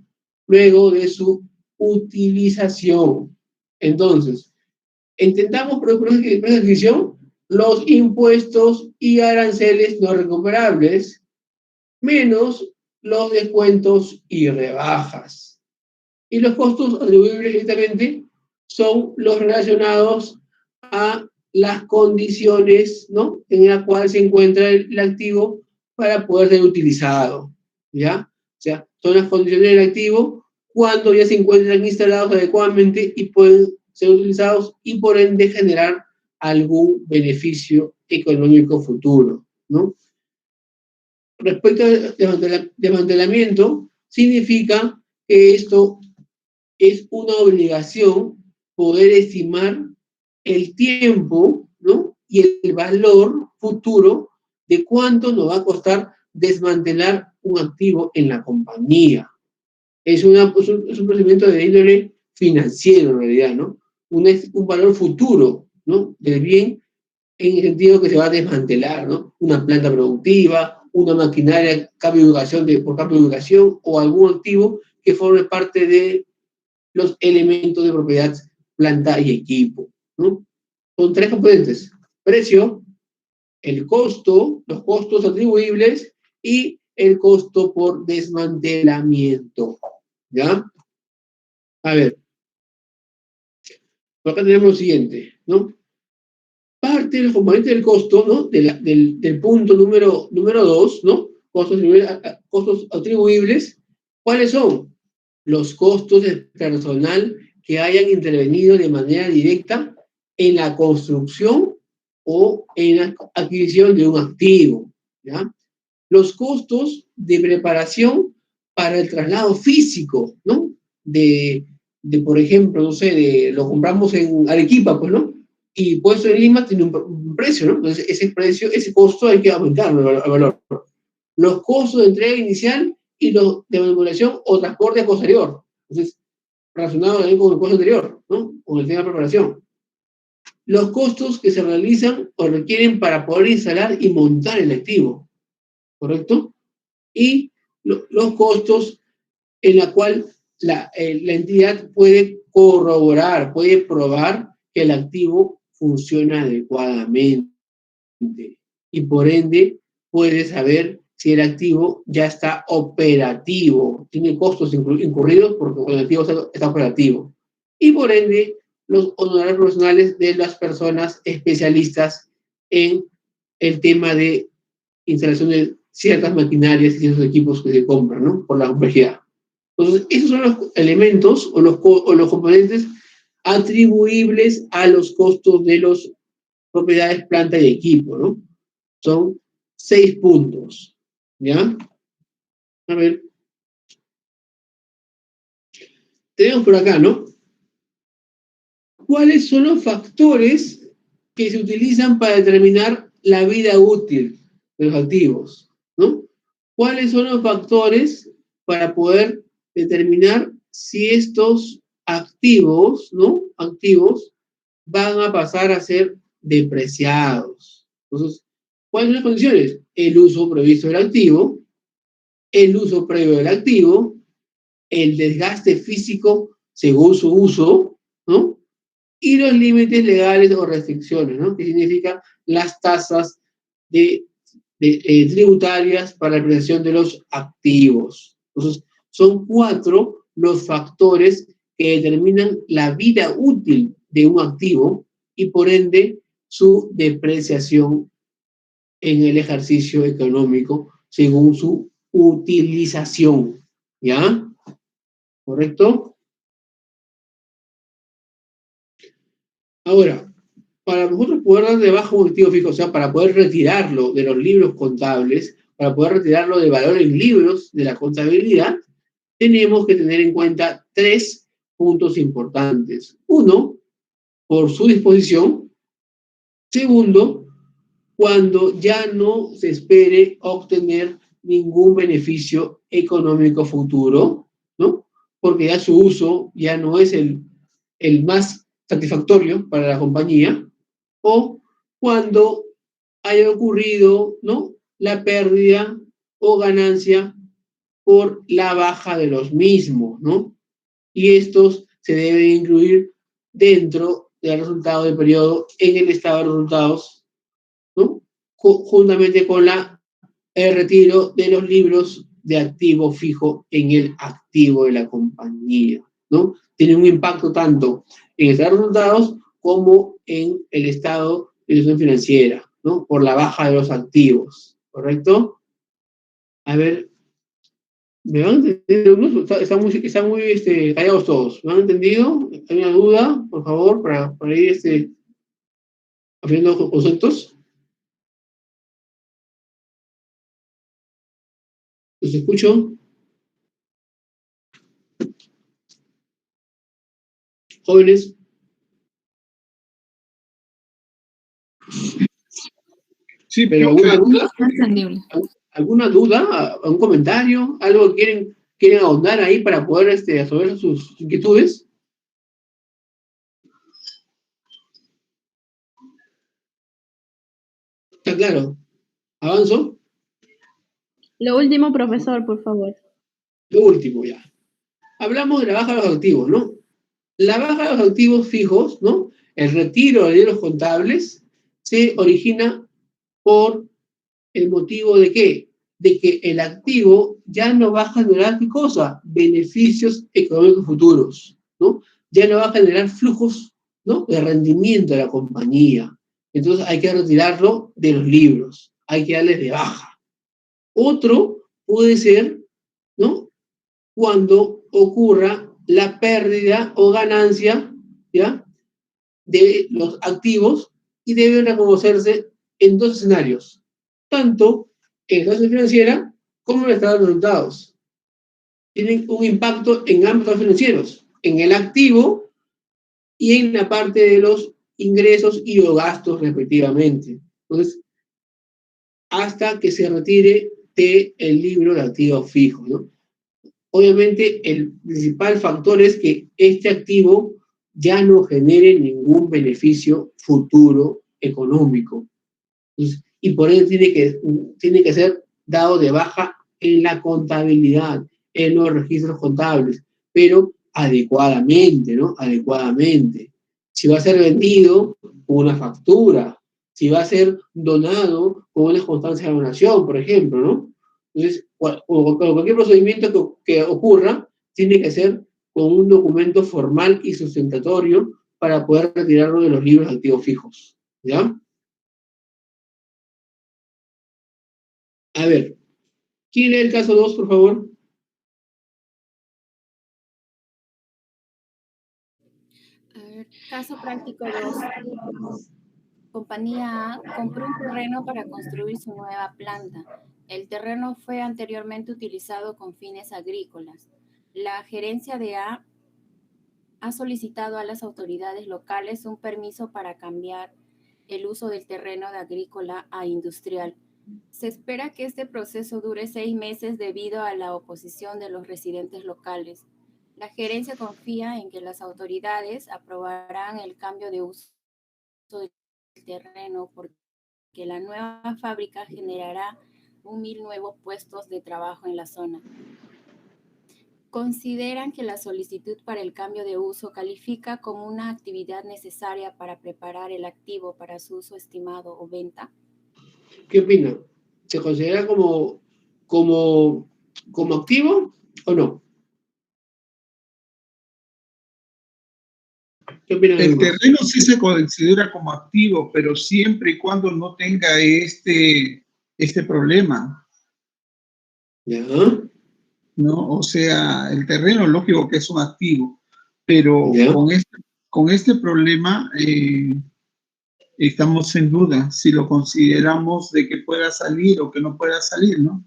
B: luego de su utilización. Entonces, entendamos por el precio de adquisición los impuestos y aranceles no recuperables menos los descuentos y rebajas. Y los costos atribuibles directamente son los relacionados a las condiciones, ¿no?, en la cual se encuentra el activo para poder ser utilizado, ¿ya? O sea, son las condiciones del activo cuando ya se encuentran instalados adecuadamente y pueden ser utilizados y por ende generar algún beneficio económico futuro, ¿no? Respecto al desmantelamiento, significa que esto es una obligación poder estimar el tiempo, ¿no?, y el valor futuro de cuánto nos va a costar desmantelar un activo en la compañía. Es un procedimiento de índole financiero, en realidad, ¿no? Un valor futuro, ¿no?, del bien, en el sentido que se va a desmantelar, ¿no? Una planta productiva, una maquinaria, por cambio de ubicación, o algún activo que forme parte de los elementos de propiedad, planta y equipo, ¿no? Son tres componentes: precio, el costo, los costos atribuibles y el costo por desmantelamiento, ¿ya? A ver, por acá tenemos lo siguiente, ¿no? Parte del componente del costo, ¿no?, del punto número 2, ¿no? Costos atribuibles. ¿Cuáles son? Los costos de personal que hayan intervenido de manera directa en la construcción o en la adquisición de un activo, ¿ya? Los costos de preparación para el traslado físico, ¿no? Por ejemplo, no sé, lo compramos en Arequipa, pues, ¿no? Y puesto en Lima tiene un precio, ¿no? Entonces, ese costo hay que aumentarlo al valor. Los costos de entrega inicial y los de manipulación o transporte a posterior. Entonces, relacionado también con el costo anterior, ¿no?, con el tema de preparación. Los costos que se realizan o requieren para poder instalar y montar el activo, ¿correcto? Y los costos en la cual la entidad puede corroborar, puede probar que el activo funciona adecuadamente y por ende puede saber si el activo ya está operativo, tiene costos incurridos porque el activo está operativo. Y por ende, los honorarios profesionales de las personas especialistas en el tema de instalación de ciertas maquinarias y ciertos equipos que se compran, ¿no? Por la complejidad. Entonces, esos son los elementos o los componentes atribuibles a los costos de las propiedades, planta y equipo, ¿no? Son 6 puntos, ¿ya? A ver. Tenemos por acá, ¿no? ¿Cuáles son los factores que se utilizan para determinar la vida útil de los activos, ¿no? ¿Cuáles son los factores para poder determinar si estos activos, ¿no? Activos van a pasar a ser depreciados. Entonces, ¿cuáles son las condiciones? El uso previsto del activo, el uso previo del activo, el desgaste físico según su uso, ¿no? Y los límites legales o restricciones, ¿no? Que significa las tasas tributarias para la apreciación de los activos. Entonces, son 4 los factores que determinan la vida útil de un activo y por ende su depreciación en el ejercicio económico según su utilización. ¿Ya? ¿Correcto? Ahora, para nosotros poder dar de baja un activo fijo, o sea, para poder retirarlo de los libros contables, para poder retirarlo de valor en libros de la contabilidad, tenemos que tener en cuenta 3 puntos importantes. 1, por su disposición. Segundo, cuando ya no se espere obtener ningún beneficio económico futuro, ¿no? Porque ya su uso ya no es el más satisfactorio para la compañía, o cuando haya ocurrido, ¿no?, la pérdida o ganancia por la baja de los mismos, ¿no? Y estos se deben incluir dentro del resultado del periodo en el estado de resultados, ¿no? Juntamente con el retiro de los libros de activo fijo en el activo de la compañía, ¿no? Tiene un impacto tanto en el estado de resultados como en el estado de situación financiera, ¿no? Por la baja de los activos, ¿correcto? A ver, ¿me van a entender? Están muy callados todos. ¿Me han entendido? ¿Hay una duda, por favor, para ir abriendo conceptos? ¿Los escucho? Jóvenes.
E: Sí,
B: Pero
D: Entendible.
B: ¿alguna duda? ¿Algún comentario? ¿Algo que quieren ahondar ahí para poder resolver sus inquietudes? ¿Está claro? ¿Avanzo?
J: Lo último, profesor, por favor.
B: Lo último ya. Hablamos de la baja de los activos, ¿no? La baja de los activos fijos, ¿no? El retiro de libros contables se origina por el motivo de ¿qué? De que el activo ya no va a generar ¿qué cosa? Beneficios económicos futuros, ¿no? Ya no va a generar flujos, ¿no?, de rendimiento de la compañía. Entonces hay que retirarlo de los libros, hay que darles de baja. Otro puede ser, ¿no?, cuando ocurra la pérdida o ganancia, ¿ya?, de los activos y deben reconocerse en 2 escenarios, tanto en la situación financiera como en el estado de resultados. Tienen un impacto en ambos financieros, en el activo y en la parte de los ingresos y o gastos respectivamente. Entonces, hasta que se retire del libro de activos fijos, ¿no? Obviamente, el principal factor es que este activo ya no genere ningún beneficio futuro económico. Entonces, y por ello tiene que ser dado de baja en la contabilidad, en los registros contables, pero adecuadamente, ¿no? Adecuadamente. Si va a ser vendido con una factura, si va a ser donado con una constancia de donación, por ejemplo, ¿no? Entonces, o cualquier procedimiento que ocurra, tiene que ser con un documento formal y sustentatorio para poder retirarlo de los libros de activos fijos, ¿ya? A ver, ¿quién lee el caso 2, por favor?
H: A ver, caso práctico 2. Compañía A compró un terreno para construir su nueva planta. El terreno fue anteriormente utilizado con fines agrícolas. La gerencia de A ha solicitado a las autoridades locales un permiso para cambiar el uso del terreno de agrícola a industrial. Se espera que este proceso dure 6 meses debido a la oposición de los residentes locales. La gerencia confía en que las autoridades aprobarán el cambio de uso del terreno porque la nueva fábrica generará 1.000 nuevos puestos de trabajo en la zona. Consideran que la solicitud para el cambio de uso califica como una actividad necesaria para preparar el activo para su uso estimado o venta.
B: ¿Qué opina? ¿Se considera como activo o no? ¿Qué opinan
E: El
B: ambos?
E: terreno sí se considera como activo, pero siempre y cuando no tenga este problema,
B: ¿Ya?
E: ¿no? O sea, el terreno, lógico que es un activo, pero
B: ¿Ya?
E: con este problema estamos en duda si lo consideramos de que pueda salir o que no pueda salir, ¿no?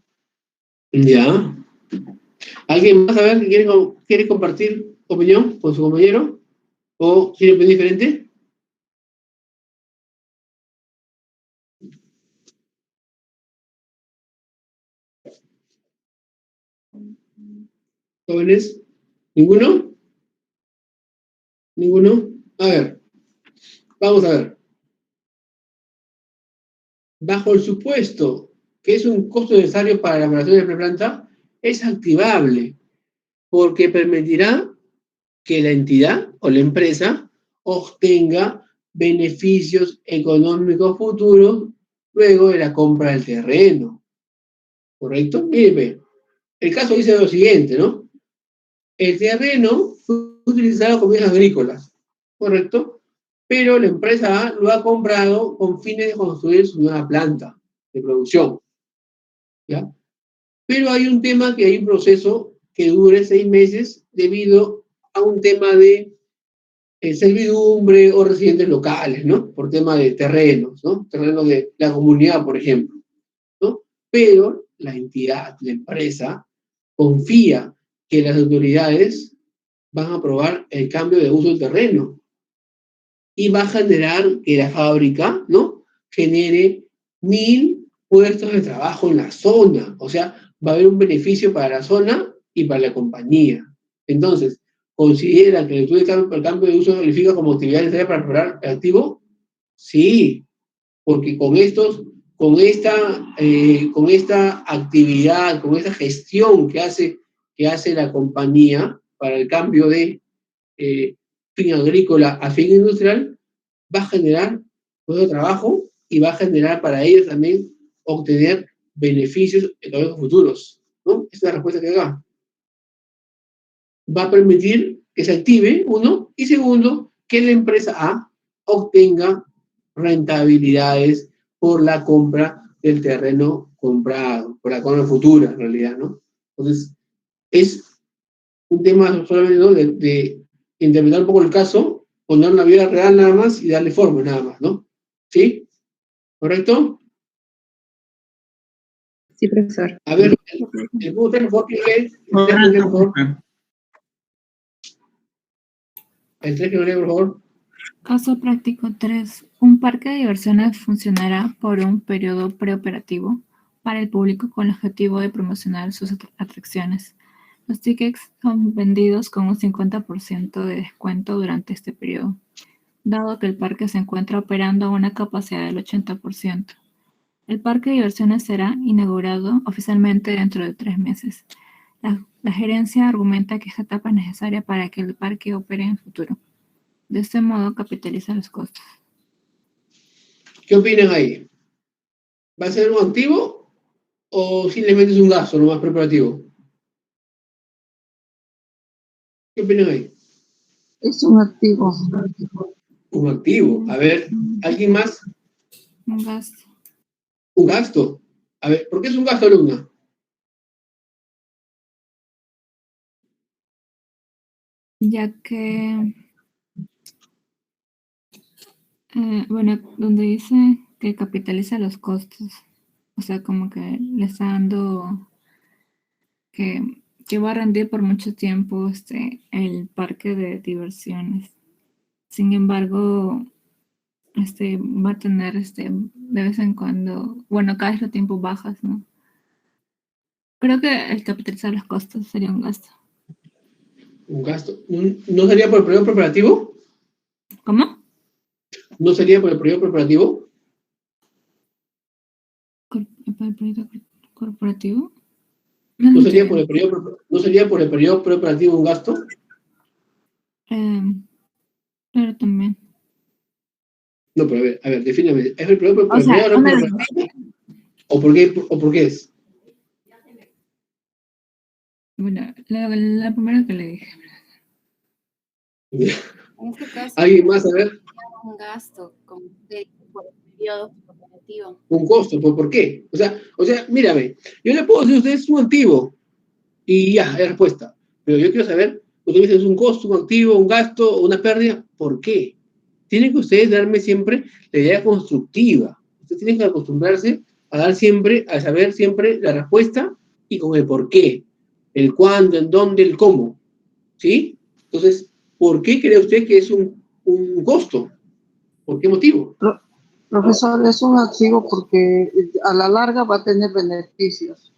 B: ¿Ya? ¿Alguien más, a ver, quiere compartir opinión con su compañero? ¿O quiere opinar diferente? ¿Jóvenes? ¿Ninguno? ¿Ninguno? A ver, vamos a ver. Bajo el supuesto que es un costo necesario para la elaboración de la planta, es activable porque permitirá que la entidad o la empresa obtenga beneficios económicos futuros luego de la compra del terreno. ¿Correcto? Mire, el caso dice lo siguiente, ¿no? El terreno fue utilizado como fines agrícolas, ¿correcto? Pero la empresa A lo ha comprado con fines de construir su nueva planta de producción, ¿ya? Pero hay un tema que hay un proceso que dure 6 meses debido a un tema de servidumbre o residentes locales, ¿no? Por tema de terrenos, ¿no? Terrenos de la comunidad, por ejemplo, ¿no? Pero la entidad, la empresa, confía que las autoridades van a aprobar el cambio de uso del terreno y va a generar que la fábrica, ¿no? Genere 1.000 puestos de trabajo en la zona. O sea, va a haber un beneficio para la zona y para la compañía. Entonces, ¿considera que el estudio de cambio de uso califica como actividad necesaria para mejorar el activo? Sí, porque con esta actividad, con esta gestión que hace la compañía para el cambio de fin agrícola a fin industrial, va a generar puestos de trabajo y va a generar para ellos también obtener beneficios económicos futuros, ¿no? Esa es la respuesta que da. Va a permitir que se active, uno, y segundo, que la empresa A obtenga rentabilidades por la compra del terreno comprado, por la compra futura, en realidad, ¿no? Entonces, es un tema solamente, ¿no? de interpretar un poco el caso, poner una vida real nada más y darle forma nada más, ¿no? ¿Sí? ¿Correcto?
G: Sí, profesor.
B: A ver, el punto 3, por favor, ¿quién lee? El 3 que lee, por favor.
D: Caso práctico 3. Un parque de diversiones funcionará por un periodo preoperativo para el público con el objetivo de promocionar sus atracciones. Los tickets son vendidos con un 50% de descuento durante este periodo, dado que el parque se encuentra operando a una capacidad del 80%. El parque de diversiones será inaugurado oficialmente dentro de 3 meses. La gerencia argumenta que esta etapa es necesaria para que el parque opere en el futuro. De este modo capitaliza los costos.
B: ¿Qué opinan ahí? ¿Va a ser un activo o simplemente es un gasto, lo más preparativo? ¿Qué opinan ahí?
F: Es un activo.
B: Un activo. A ver, ¿alguien más?
D: Un gasto.
B: Un gasto. A ver, ¿por qué es un gasto, alumna?
D: Ya que, bueno, donde dice que capitaliza los costos, o sea, como que le está dando que va a rendir por mucho tiempo el parque de diversiones. Sin embargo, va a tener de vez en cuando, bueno, cada cierto tiempo bajas, ¿no? Creo que el capitalizar los costos sería un gasto.
B: Un gasto. ¿No sería por el periodo preparativo?
D: ¿Cómo?
B: ¿No sería por el periodo preparativo?
D: ¿Para el proyecto corporativo?
B: ¿No sería por el periodo preparativo un gasto?
D: Claro, también.
B: No, pero a ver, defíname. ¿Es el periodo
D: O sea,
B: preparativo? ¿O por qué es?
D: Bueno, la primera que le dije.
H: En este caso,
B: ¿Alguien más? A ver.
H: un gasto por el periodo preparativo.
B: Un costo, ¿por qué? O sea, mírame, yo le puedo decir a ustedes un activo y ya, hay respuesta. Pero yo quiero saber, ustedes dicen es un costo, un activo, un gasto, una pérdida, ¿por qué? Tienen que ustedes darme siempre la idea constructiva. Ustedes tienen que acostumbrarse a dar siempre, a saber siempre la respuesta y con el por qué, el cuándo, el dónde, el cómo. ¿Sí? Entonces, ¿por qué cree usted que es un costo? ¿Por qué motivo?
F: Profesor, es un activo porque a la larga va a tener beneficios.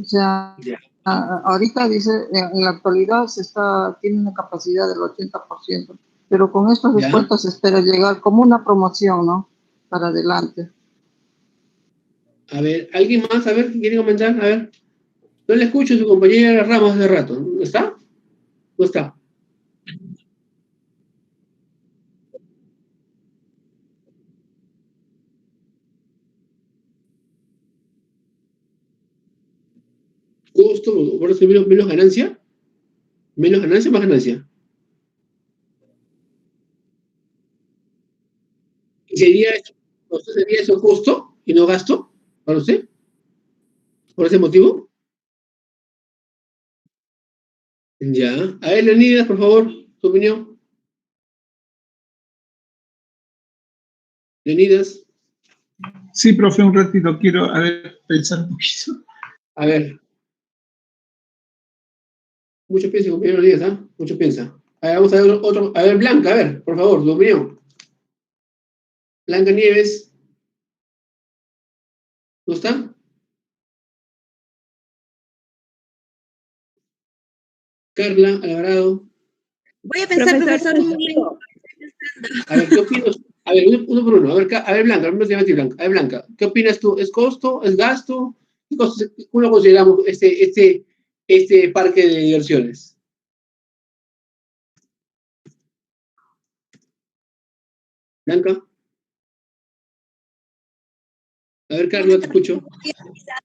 F: O sea, ahorita dice, en la actualidad tiene una capacidad del 80%, pero con estos descuentos se espera llegar como una promoción, ¿no? Para adelante.
B: A ver, ¿alguien más? A ver, ¿qué quiere comentar? A ver. No le escucho a su compañera Ramos hace rato. ¿Está? ¿No está? ¿Costo? ¿Por eso menos ganancia? ¿Menos ganancia o más ganancia? ¿Sería eso costo y no gasto para usted? ¿Por ese motivo? Ya. A ver, Leonidas, por favor, su opinión. Leonidas.
E: Sí, profe, un ratito, quiero, pensar un poquito.
B: A ver. Mucho piensa, compañero Leonidas, ¿ah? Mucho piensa. A ver, vamos a ver otro. A ver, Blanca, a ver, por favor, su opinión. Blanca Nieves. ¿No está? Carla Alvarado.
I: Voy a pensar, profesor, un momento.
B: A ver, ¿qué opinas? A ver, uno por uno. A ver, Blanca, Blanca. A ver, Blanca, ¿qué opinas tú? ¿Es costo? ¿Es gasto? ¿Cómo consideramos este parque de diversiones? Blanca. A ver, Carla, te escucho.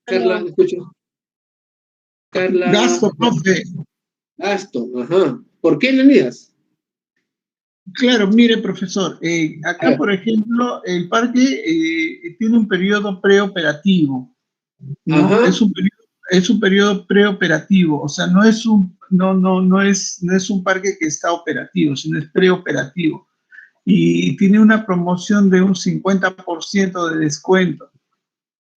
B: Carla, te escucho. Carla.
E: Gasto, profe.
B: Gasto, ajá. ¿Por qué, Leonidas?
E: Claro, mire, profesor, acá, por ejemplo, el parque tiene un periodo preoperativo, ¿no? Es un periodo preoperativo, o sea, no es un parque que está operativo, sino es preoperativo. Y tiene una promoción de un 50% de descuento.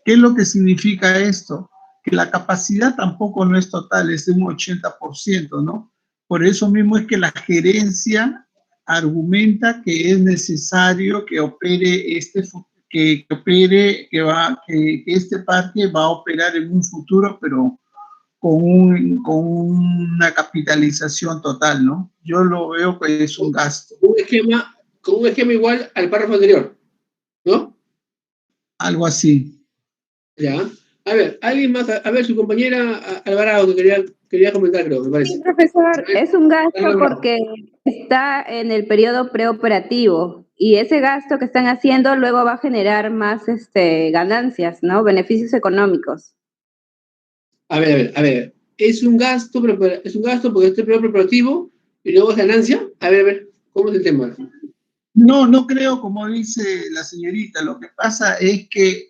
E: ¿Qué es lo que significa esto? Que la capacidad tampoco no es total, es de un 80%, ¿no? Por eso mismo es que la gerencia argumenta que es necesario que opere que este parque va a operar en un futuro, pero con una capitalización total, ¿no? Yo lo veo que es un gasto.
B: Con un esquema igual al párrafo anterior, ¿no?
E: Algo así.
B: Ya. A ver, alguien más, a ver, su compañera Alvarado, que quería comentar, creo, me parece.
K: Sí, profesor, es un gasto porque está en el periodo preoperativo. Y ese gasto que están haciendo luego va a generar más ganancias, ¿no? Beneficios económicos.
B: A ver. Es un gasto porque este periodo preparativo y luego es ganancia. A ver, ¿cómo es el tema?
E: No creo, como dice la señorita. Lo que pasa es que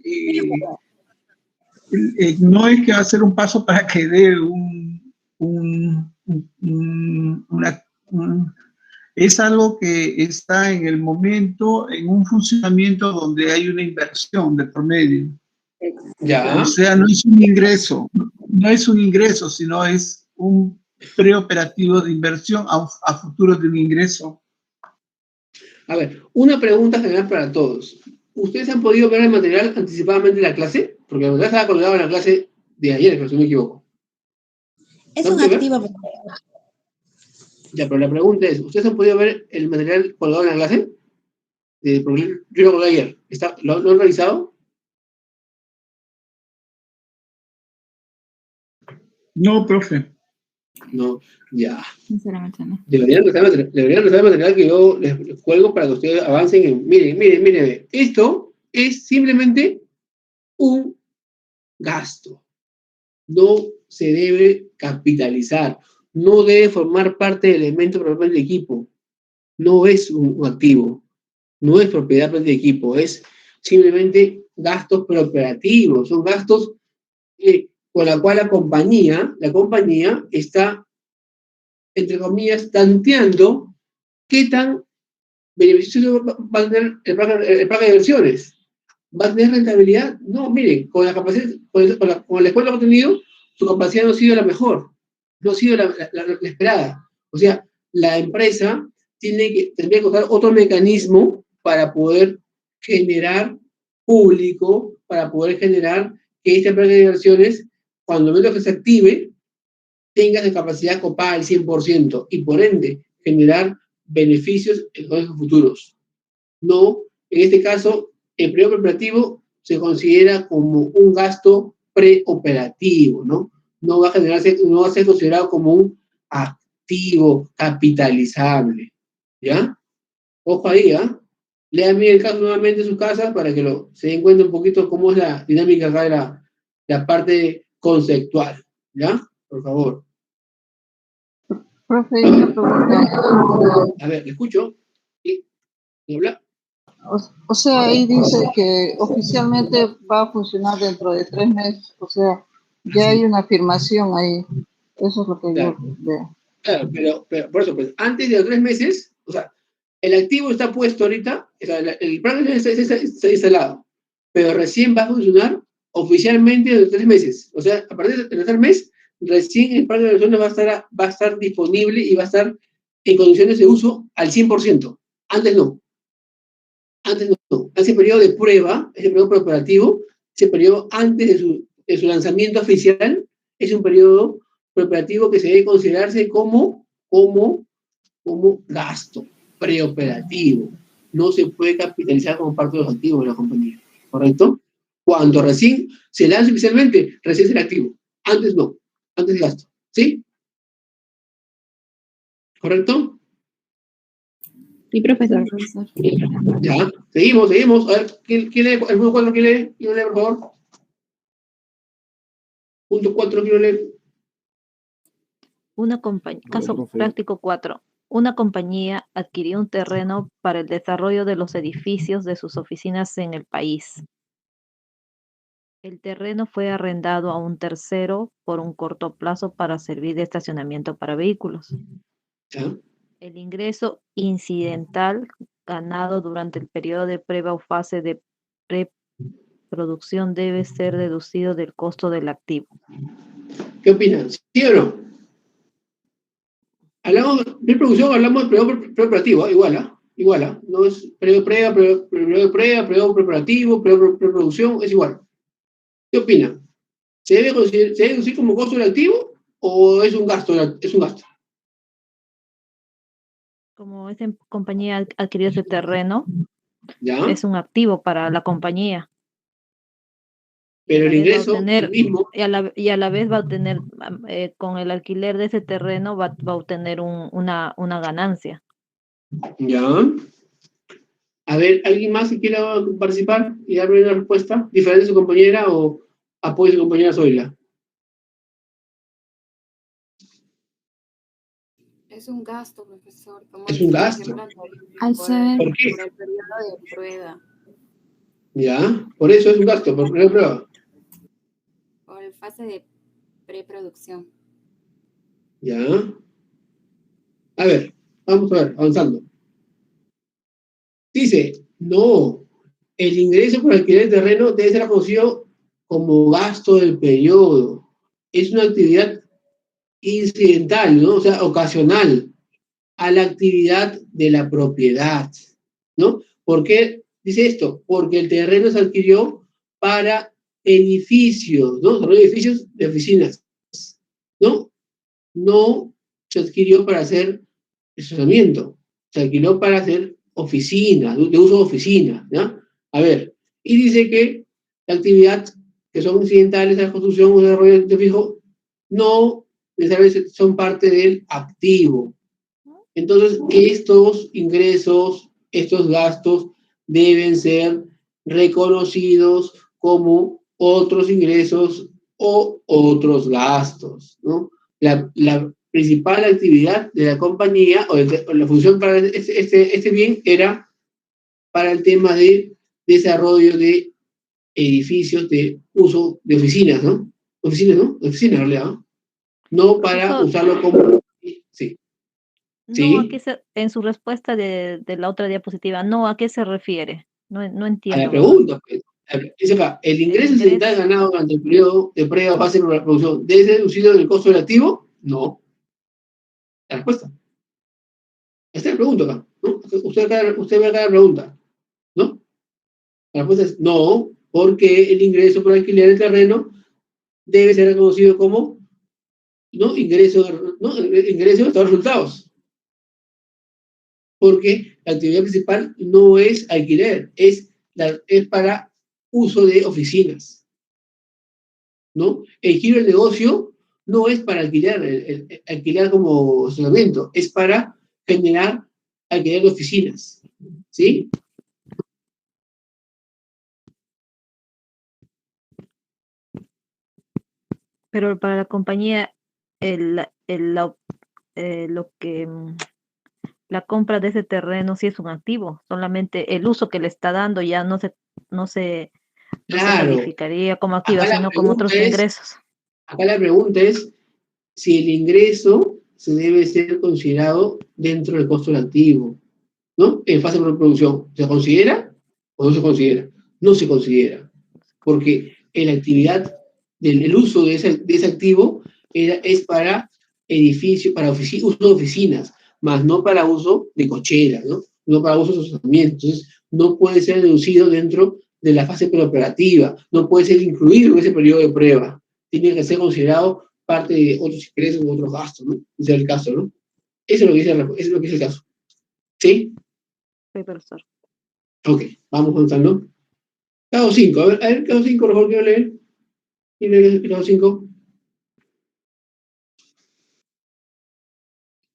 E: no es que va a ser un paso para que dé es algo que está en el momento, en un funcionamiento donde hay una inversión de promedio.
B: Ya.
E: O sea, no es un ingreso, sino es un preoperativo de inversión a futuro de un ingreso.
B: A ver, una pregunta general para todos. ¿Ustedes han podido ver el material anticipadamente de la clase? Porque el material estaba colgado en la clase de ayer, si no me equivoco.
I: Es un activo.
B: Ya, pero la pregunta es, ¿ustedes han podido ver el material colgado en la clase? Porque yo lo colgué ayer. ¿Lo han revisado?
E: No, profe.
B: No, ya.
D: Sinceramente no.
B: Deberían revisar el material que yo les cuelgo para que ustedes avancen. Miren. Esto es simplemente un gasto. No se debe capitalizar. No debe formar parte del elemento propiedad del equipo. No es un activo. No es propiedad del equipo. Es simplemente gastos preoperativos. Son gastos con la cual la compañía está, entre comillas, tanteando qué tan beneficioso va a tener el parque de diversiones. ¿Va a tener rentabilidad? No, miren, con la capacidad, con la escuela que ha tenido, su capacidad no ha sido la mejor, no ha sido la esperada. O sea, la empresa tendría que usar otro mecanismo para poder generar público, para poder generar que este parque de diversiones, cuando menos que se active, tenga esa capacidad copada al 100% y por ende generar beneficios en los futuros. No, en este caso, el periodo preoperativo se considera como un gasto preoperativo, ¿no? No va a ser considerado como un activo capitalizable, ¿ya? Ojo ahí, ¿ah? Lean bien el caso nuevamente en su casa para que se den cuenta un poquito cómo es la dinámica acá de la parte conceptual, ¿ya? Por favor.
F: Profe, una pregunta.
B: A ver, ¿le escucho? ¿Sí? ¿Me habla?
F: O sea, ahí dice que oficialmente va a funcionar dentro de 3 meses. O sea, ya hay una afirmación ahí. Eso es lo que yo veo.
B: Claro, pero por eso, pues, antes de los 3 meses, o sea, el activo está puesto ahorita, o sea, el plan está instalado, pero recién va a funcionar oficialmente en los 3 meses. O sea, a partir del tercer mes, recién el plan de inversiones va a estar disponible y va a estar en condiciones de uso al 100%. Antes no. Ese periodo de prueba, ese periodo preoperativo, ese periodo antes de su lanzamiento oficial, es un periodo preoperativo que se debe considerarse como gasto preoperativo. No se puede capitalizar como parte de los activos de la compañía, ¿correcto? Cuando recién se lanza oficialmente, recién será activo. Antes no, antes gasto. ¿Sí? ¿Correcto?
J: Sí, profesor.
B: Ya, seguimos. A ver, ¿quién lee? El punto 4, ¿quién lee? ¿Quién lee, por favor? Punto 4, ¿quién lee?
C: Caso práctico 4. Una compañía adquirió un terreno para el desarrollo de los edificios de sus oficinas en el país. El terreno fue arrendado a un tercero por un corto plazo para servir de estacionamiento para vehículos.
B: ¿Ya?
C: El ingreso incidental ganado durante el periodo de prueba o fase de preproducción debe ser deducido del costo del activo.
B: ¿Qué opinan? ¿Sí o no? Hablamos de producción, hablamos de periodo preoperativo, igual. No es periodo de prueba, periodo preparativo, periodo preproducción, es igual. ¿Qué opinan? ¿Se debe deducir como costo del activo o es un gasto? Es un gasto.
C: Como esta compañía adquirió ese terreno,
B: ¿Ya?
C: es un activo para la compañía.
B: Pero el ingreso mismo.
C: Y a la vez va a obtener, con el alquiler de ese terreno, va a obtener una ganancia.
B: ¿Ya? A ver, ¿alguien más que quiera participar y darme una respuesta diferente a su compañera o apoye a su compañera Zoila?
H: Es un gasto, profesor. Como
B: Es un
H: dice el
B: gasto.
H: ejemplo anterior,
B: ¿Por qué?
H: por el periodo de prueba,
B: Ya, por eso es un gasto, por primera prueba.
H: por el fase de preproducción.
B: Ya. A ver, vamos a ver, avanzando. Dice, no, el ingreso por alquiler de terreno debe ser reconocido como gasto del periodo. Es una actividad incidental, ¿no? O sea, ocasional a la actividad de la propiedad, ¿no? ¿Por qué dice esto? Porque el terreno se adquirió para edificios, ¿no? Desarrollo de edificios de oficinas, ¿no? No se adquirió para hacer estacionamiento, se alquiló para hacer oficinas, de uso de oficina, ¿ya? A ver, y dice que la actividad que son incidentales a la construcción o desarrollo de fijo no necesariamente son parte del activo. Entonces, estos ingresos, estos gastos deben ser reconocidos como otros ingresos o otros gastos, ¿no? La principal actividad de la compañía o la función para este bien era para el tema de desarrollo de edificios de uso de oficinas, ¿no? Oficinas, ¿no? Oficinas, en realidad, ¿no? No para
C: Profesor,
B: usarlo como... Sí.
C: no, ¿a
B: ¿Sí?
C: qué en su respuesta de la otra diapositiva, no, ¿a qué se refiere? No, no
B: A la
C: entiendo, ¿verdad?
B: pregunta, pues. Dice acá, el ingreso incidental ganado durante el periodo de prueba base de producción, ¿debe ser deducido del costo del activo? No. La respuesta. Esta es la pregunta acá, ¿no? Usted ve acá la pregunta, ¿no? La respuesta es no, porque el ingreso por alquiler del terreno debe ser reconocido como, ¿no? Ingreso, ¿no? Ingreso de resultados. Porque la actividad principal no es alquiler, es para uso de oficinas, ¿no? El giro del negocio no es para alquilar, alquilar como estacionamiento, es para generar alquiler de oficinas, ¿sí?
C: Pero para la compañía, lo que la compra de ese terreno sí es un activo, solamente el uso que le está dando ya no se
B: Claro,
C: calificaría como activo,
B: acá la
C: sino como
B: pregunta
C: otros
B: es,
C: ingresos.
B: acá la pregunta es si el ingreso se debe ser considerado dentro del costo del activo, ¿no? En fase de producción, ¿se considera o no se considera? No se considera, porque la actividad el uso de ese activo es para edificios, para uso de oficinas, más no para uso de cocheras, ¿no? No para uso de estacionamiento. Entonces, no puede ser deducido dentro de la fase preoperativa, no puede ser incluido en ese periodo de prueba. Tiene que ser considerado parte de otros ingresos u otros gastos, ¿no? Ese es el caso, ¿no? Eso es lo que dice, eso es lo que dice el caso. ¿Sí?
C: Sí, profesor.
B: Ok, vamos contando. Caso 5, a ver, caso 5, por favor, quiero leer. ¿Quién lee el caso 5?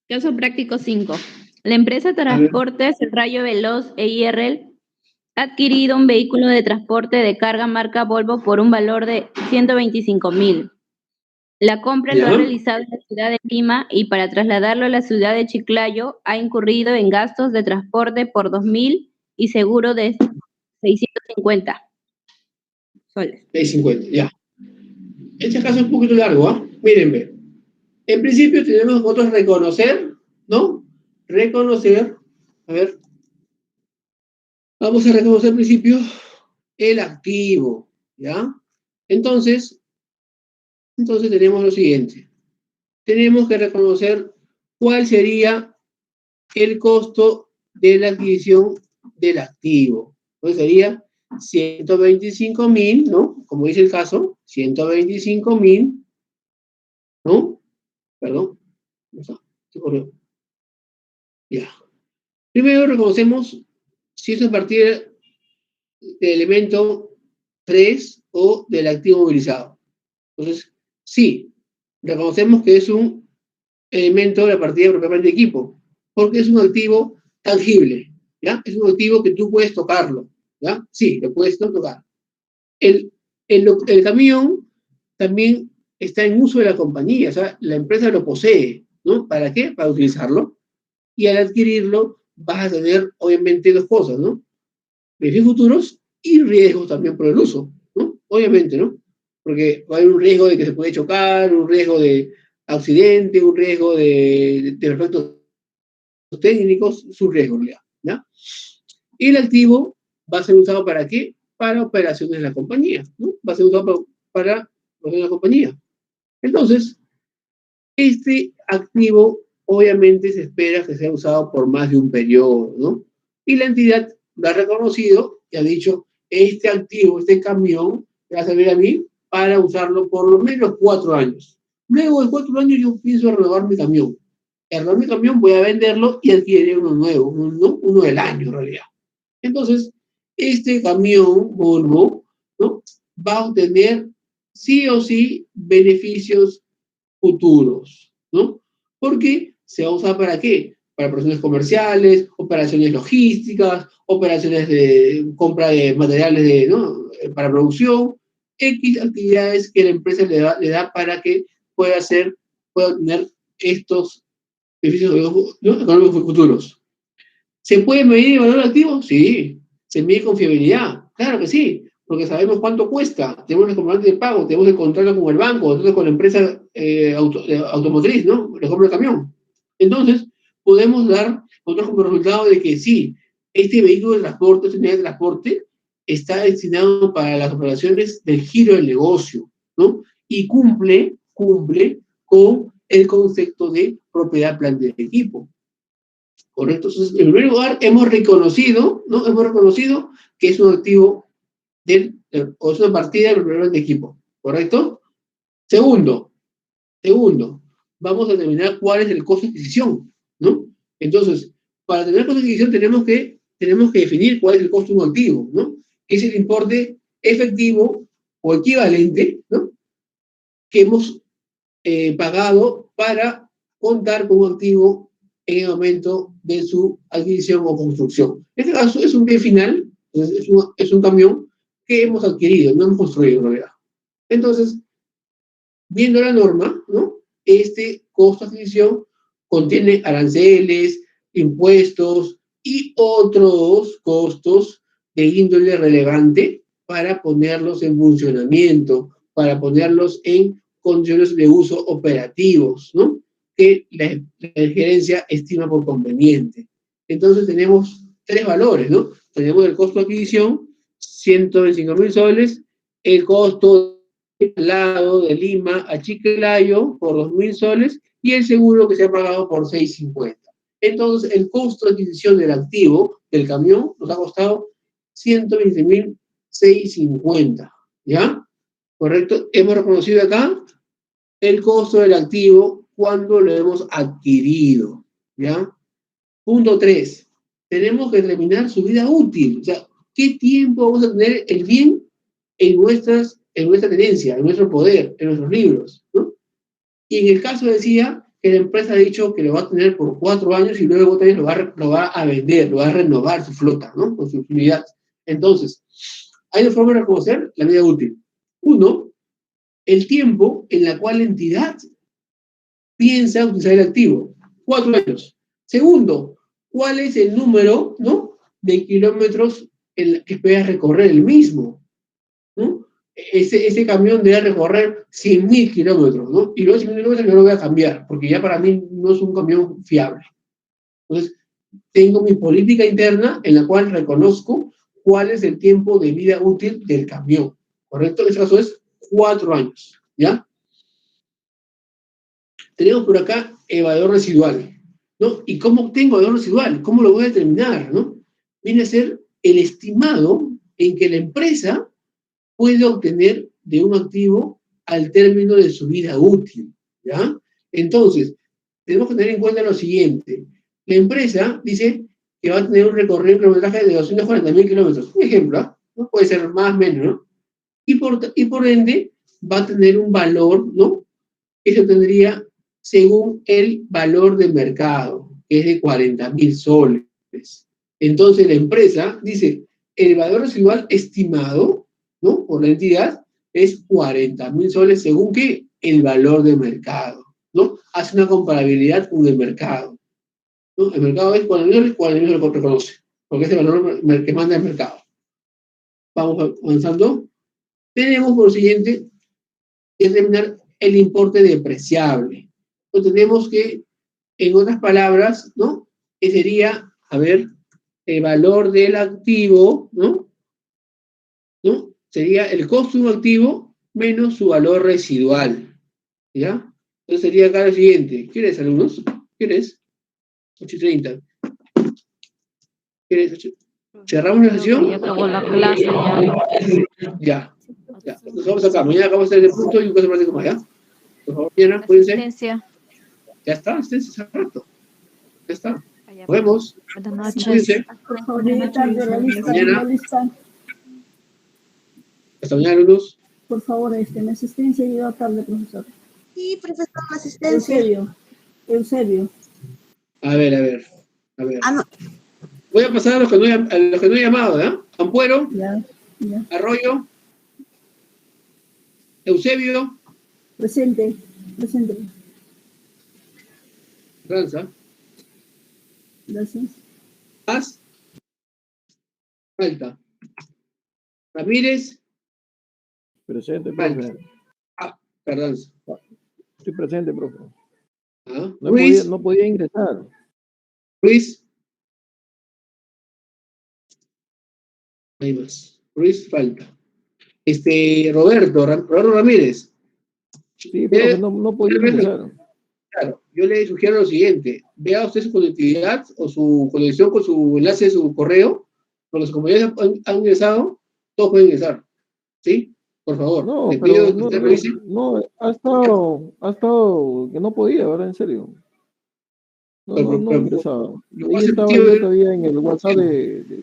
J: Caso práctico 5. La empresa Transportes El Rayo Veloz EIRL ha adquirido un vehículo de transporte de carga marca Volvo por un valor de 125.000. La compra lo ha realizado en la ciudad de Lima y para trasladarlo a la ciudad de Chiclayo ha incurrido en gastos de transporte por 2.000 y seguro de 650 soles.
B: 650, ya. Este caso es un poquito largo, ¿ah? Miren, ve. En principio tenemos nosotros reconocer, ¿no? Reconocer, a ver, vamos a reconocer en principio el activo, ¿ya? Entonces tenemos lo siguiente. Tenemos que reconocer cuál sería el costo de la adquisición del activo. Entonces sería 125.000, ¿no? Como dice el caso, 125.000, ¿no? Perdón. ¿Qué corrió? Ya. Primero reconocemos si es a partir del elemento 3 o del activo movilizado. Entonces, sí, reconocemos que es un elemento de la partida propiamente de equipo, porque es un activo tangible, ¿ya? Es un activo que tú puedes tocarlo, ¿ya? Sí, lo puedes tocar. El camión también está en uso de la compañía, o sea, la empresa lo posee, ¿no? ¿Para qué? Para utilizarlo. Y al adquirirlo vas a tener, obviamente, dos cosas, ¿no? Beneficios futuros y riesgos también por el uso, ¿no? Obviamente, ¿no? Porque va a haber un riesgo de que se puede chocar, un riesgo de accidente, un riesgo de efectos técnicos, es un riesgo, ¿ya? Y el activo va a ser usado ¿para qué? Para operaciones de la compañía, ¿no? Va a ser usado para operaciones de la compañía. Entonces, este activo obviamente se espera que sea usado por más de un periodo, ¿no? Y la entidad lo ha reconocido y ha dicho, este activo, este camión, me va a servir a mí para usarlo por lo menos 4 años. Luego de 4 años yo pienso renovar mi camión. Al renovar mi camión voy a venderlo y adquiriré uno nuevo, uno del año en realidad. Entonces, este camión Volvo, ¿no? Va a obtener sí o sí beneficios futuros, ¿no? Porque se va a usar ¿para qué? Para operaciones comerciales, operaciones logísticas, operaciones de compra de materiales ¿no? Para producción, X actividades que la empresa le da para que pueda tener estos beneficios, ¿no? económicos futuros. ¿Se puede medir el valor activo? Sí. ¿Se mide con fiabilidad? Claro que sí, porque sabemos cuánto cuesta. Tenemos el comprobante de pago, tenemos el contrato con el banco, entonces con la empresa automotriz, ¿no? Le compra el camión. Entonces, podemos dar nosotros como resultado de que sí, este vehículo de transporte, este medio de transporte, está destinado para las operaciones del giro del negocio, ¿no? Y cumple con el concepto de propiedad planta de equipo. ¿Correcto? Entonces, en primer lugar, hemos reconocido, ¿no? Hemos reconocido que es un activo o es una partida del propiedad de equipo. ¿Correcto? Segundo, vamos a determinar cuál es el costo de adquisición, ¿no? Entonces, para tener costo de adquisición tenemos que definir cuál es el costo de un activo, ¿no? Que es el importe efectivo o equivalente, ¿no? Que hemos pagado para contar con un activo en el momento de su adquisición o construcción. En este caso es un bien final, es un camión que hemos adquirido, no hemos construido en realidad. Entonces, viendo la norma, ¿no? Este costo de adquisición contiene aranceles, impuestos y otros costos de índole relevante para ponerlos en funcionamiento, para ponerlos en condiciones de uso operativos, ¿no? Que la gerencia estima por conveniente. Entonces tenemos 3 valores, ¿no? Tenemos el costo de adquisición, 125.000 soles, el costo de traslado de Lima a Chiclayo por 2.000 soles y el seguro que se ha pagado por 650. Entonces el costo de adquisición del activo, del camión, nos ha costado 120.650, ¿ya? ¿Correcto? Hemos reconocido acá el costo del activo cuando lo hemos adquirido, ¿ya? Punto 3. Tenemos que determinar su vida útil. O sea, ¿qué tiempo vamos a tener el bien en nuestra tenencia, en nuestro poder, en nuestros libros, ¿no? Y en el caso decía que la empresa ha dicho que lo va a tener por 4 años y luego también lo va a vender, lo va a renovar su flota, ¿no? Con su unidad. Entonces, hay dos formas de reconocer la vida útil. Uno, el tiempo en la cual la entidad piensa utilizar el activo. 4 años. Segundo, ¿cuál es el número, ¿no? de kilómetros que espera recorrer el mismo, ¿no? Ese camión debe recorrer 100.000 kilómetros, ¿no? Y los 100.000 kilómetros yo lo voy a cambiar, porque ya para mí no es un camión fiable. Entonces, tengo mi política interna en la cual reconozco cuál es el tiempo de vida útil del camión, ¿correcto? En este caso es 4 años, ¿ya? Tenemos por acá el valor residual, ¿no? ¿Y cómo obtengo el valor residual? ¿Cómo lo voy a determinar, no? Viene a ser el estimado en que la empresa puede obtener de un activo al término de su vida útil, ¿ya? Entonces, tenemos que tener en cuenta lo siguiente. La empresa dice que va a tener un recorrido kilometraje de 240.000 kilómetros. Un ejemplo, ¿no? Puede ser más o menos, ¿no? Y por ende, va a tener un valor, ¿no? Que se tendría según el valor de mercado, que es de 40.000 soles, Entonces la empresa dice, el valor residual estimado, ¿no?, por la entidad es 40.000 soles según que el valor de mercado, ¿no? Hace una comparabilidad con el mercado, ¿no? El mercado es 40.000 soles, 40.000 lo reconoce, porque es el valor que manda el mercado. Vamos avanzando. Tenemos por siguiente que determinar el importe depreciable. Entonces tenemos que, en otras palabras, ¿no?, que sería, a ver, el valor del activo, ¿no? Sería el costo de un activo menos su valor residual, ¿ya? Entonces sería acá lo siguiente. ¿Quieres, alumnos? ¿Quieres? 8:30. ¿Quieres? ¿Cerramos la sesión?
C: Ya acabó la clase,
B: ya. Ya. Nos vamos acá. Mañana acabamos de hacer el punto y un caso práctico más, ¿ya? Por favor, mañana, cuídense.
C: Asistencia.
B: Ya está, asistencia hace rato. Ya está. Nos vemos.
C: Buenas noches.
B: Cuídense.
L: Buenas tardes, la lista,
B: Mañana.
L: la lista.
B: Hasta mañana, alumnos.
L: Por favor, mi asistencia llegó tarde, profesor.
I: Sí, profesor, la asistencia.
L: Eusebio.
B: A ver.
I: Ah, no.
B: Voy a pasar a los que no he llamado, ¿eh? Ampuero,
L: Ya.
B: Arroyo, Eusebio,
L: Presente.
B: Ranza,
L: Gracias.
B: Paz, falta. Ramírez,
M: Presente,
B: falta.
M: profe.
B: Perdón.
M: Estoy presente, profe.
B: ¿Ah?
M: No podía ingresar.
B: Ruiz. Hay más. Ruiz falta. Roberto Ramírez.
M: Sí, profe, no podía ingresar.
B: Claro, yo le sugiero lo siguiente. Vea usted su conectividad o su conexión con su enlace de su correo. Con los compañeros han ingresado, todos pueden ingresar. ¿Sí? Por favor.
M: No,
B: le pido
M: pero
B: que usted revise.
M: no, ha estado que no podía, ahora en serio. No ingresaba. Ahí estaba yo todavía en el WhatsApp de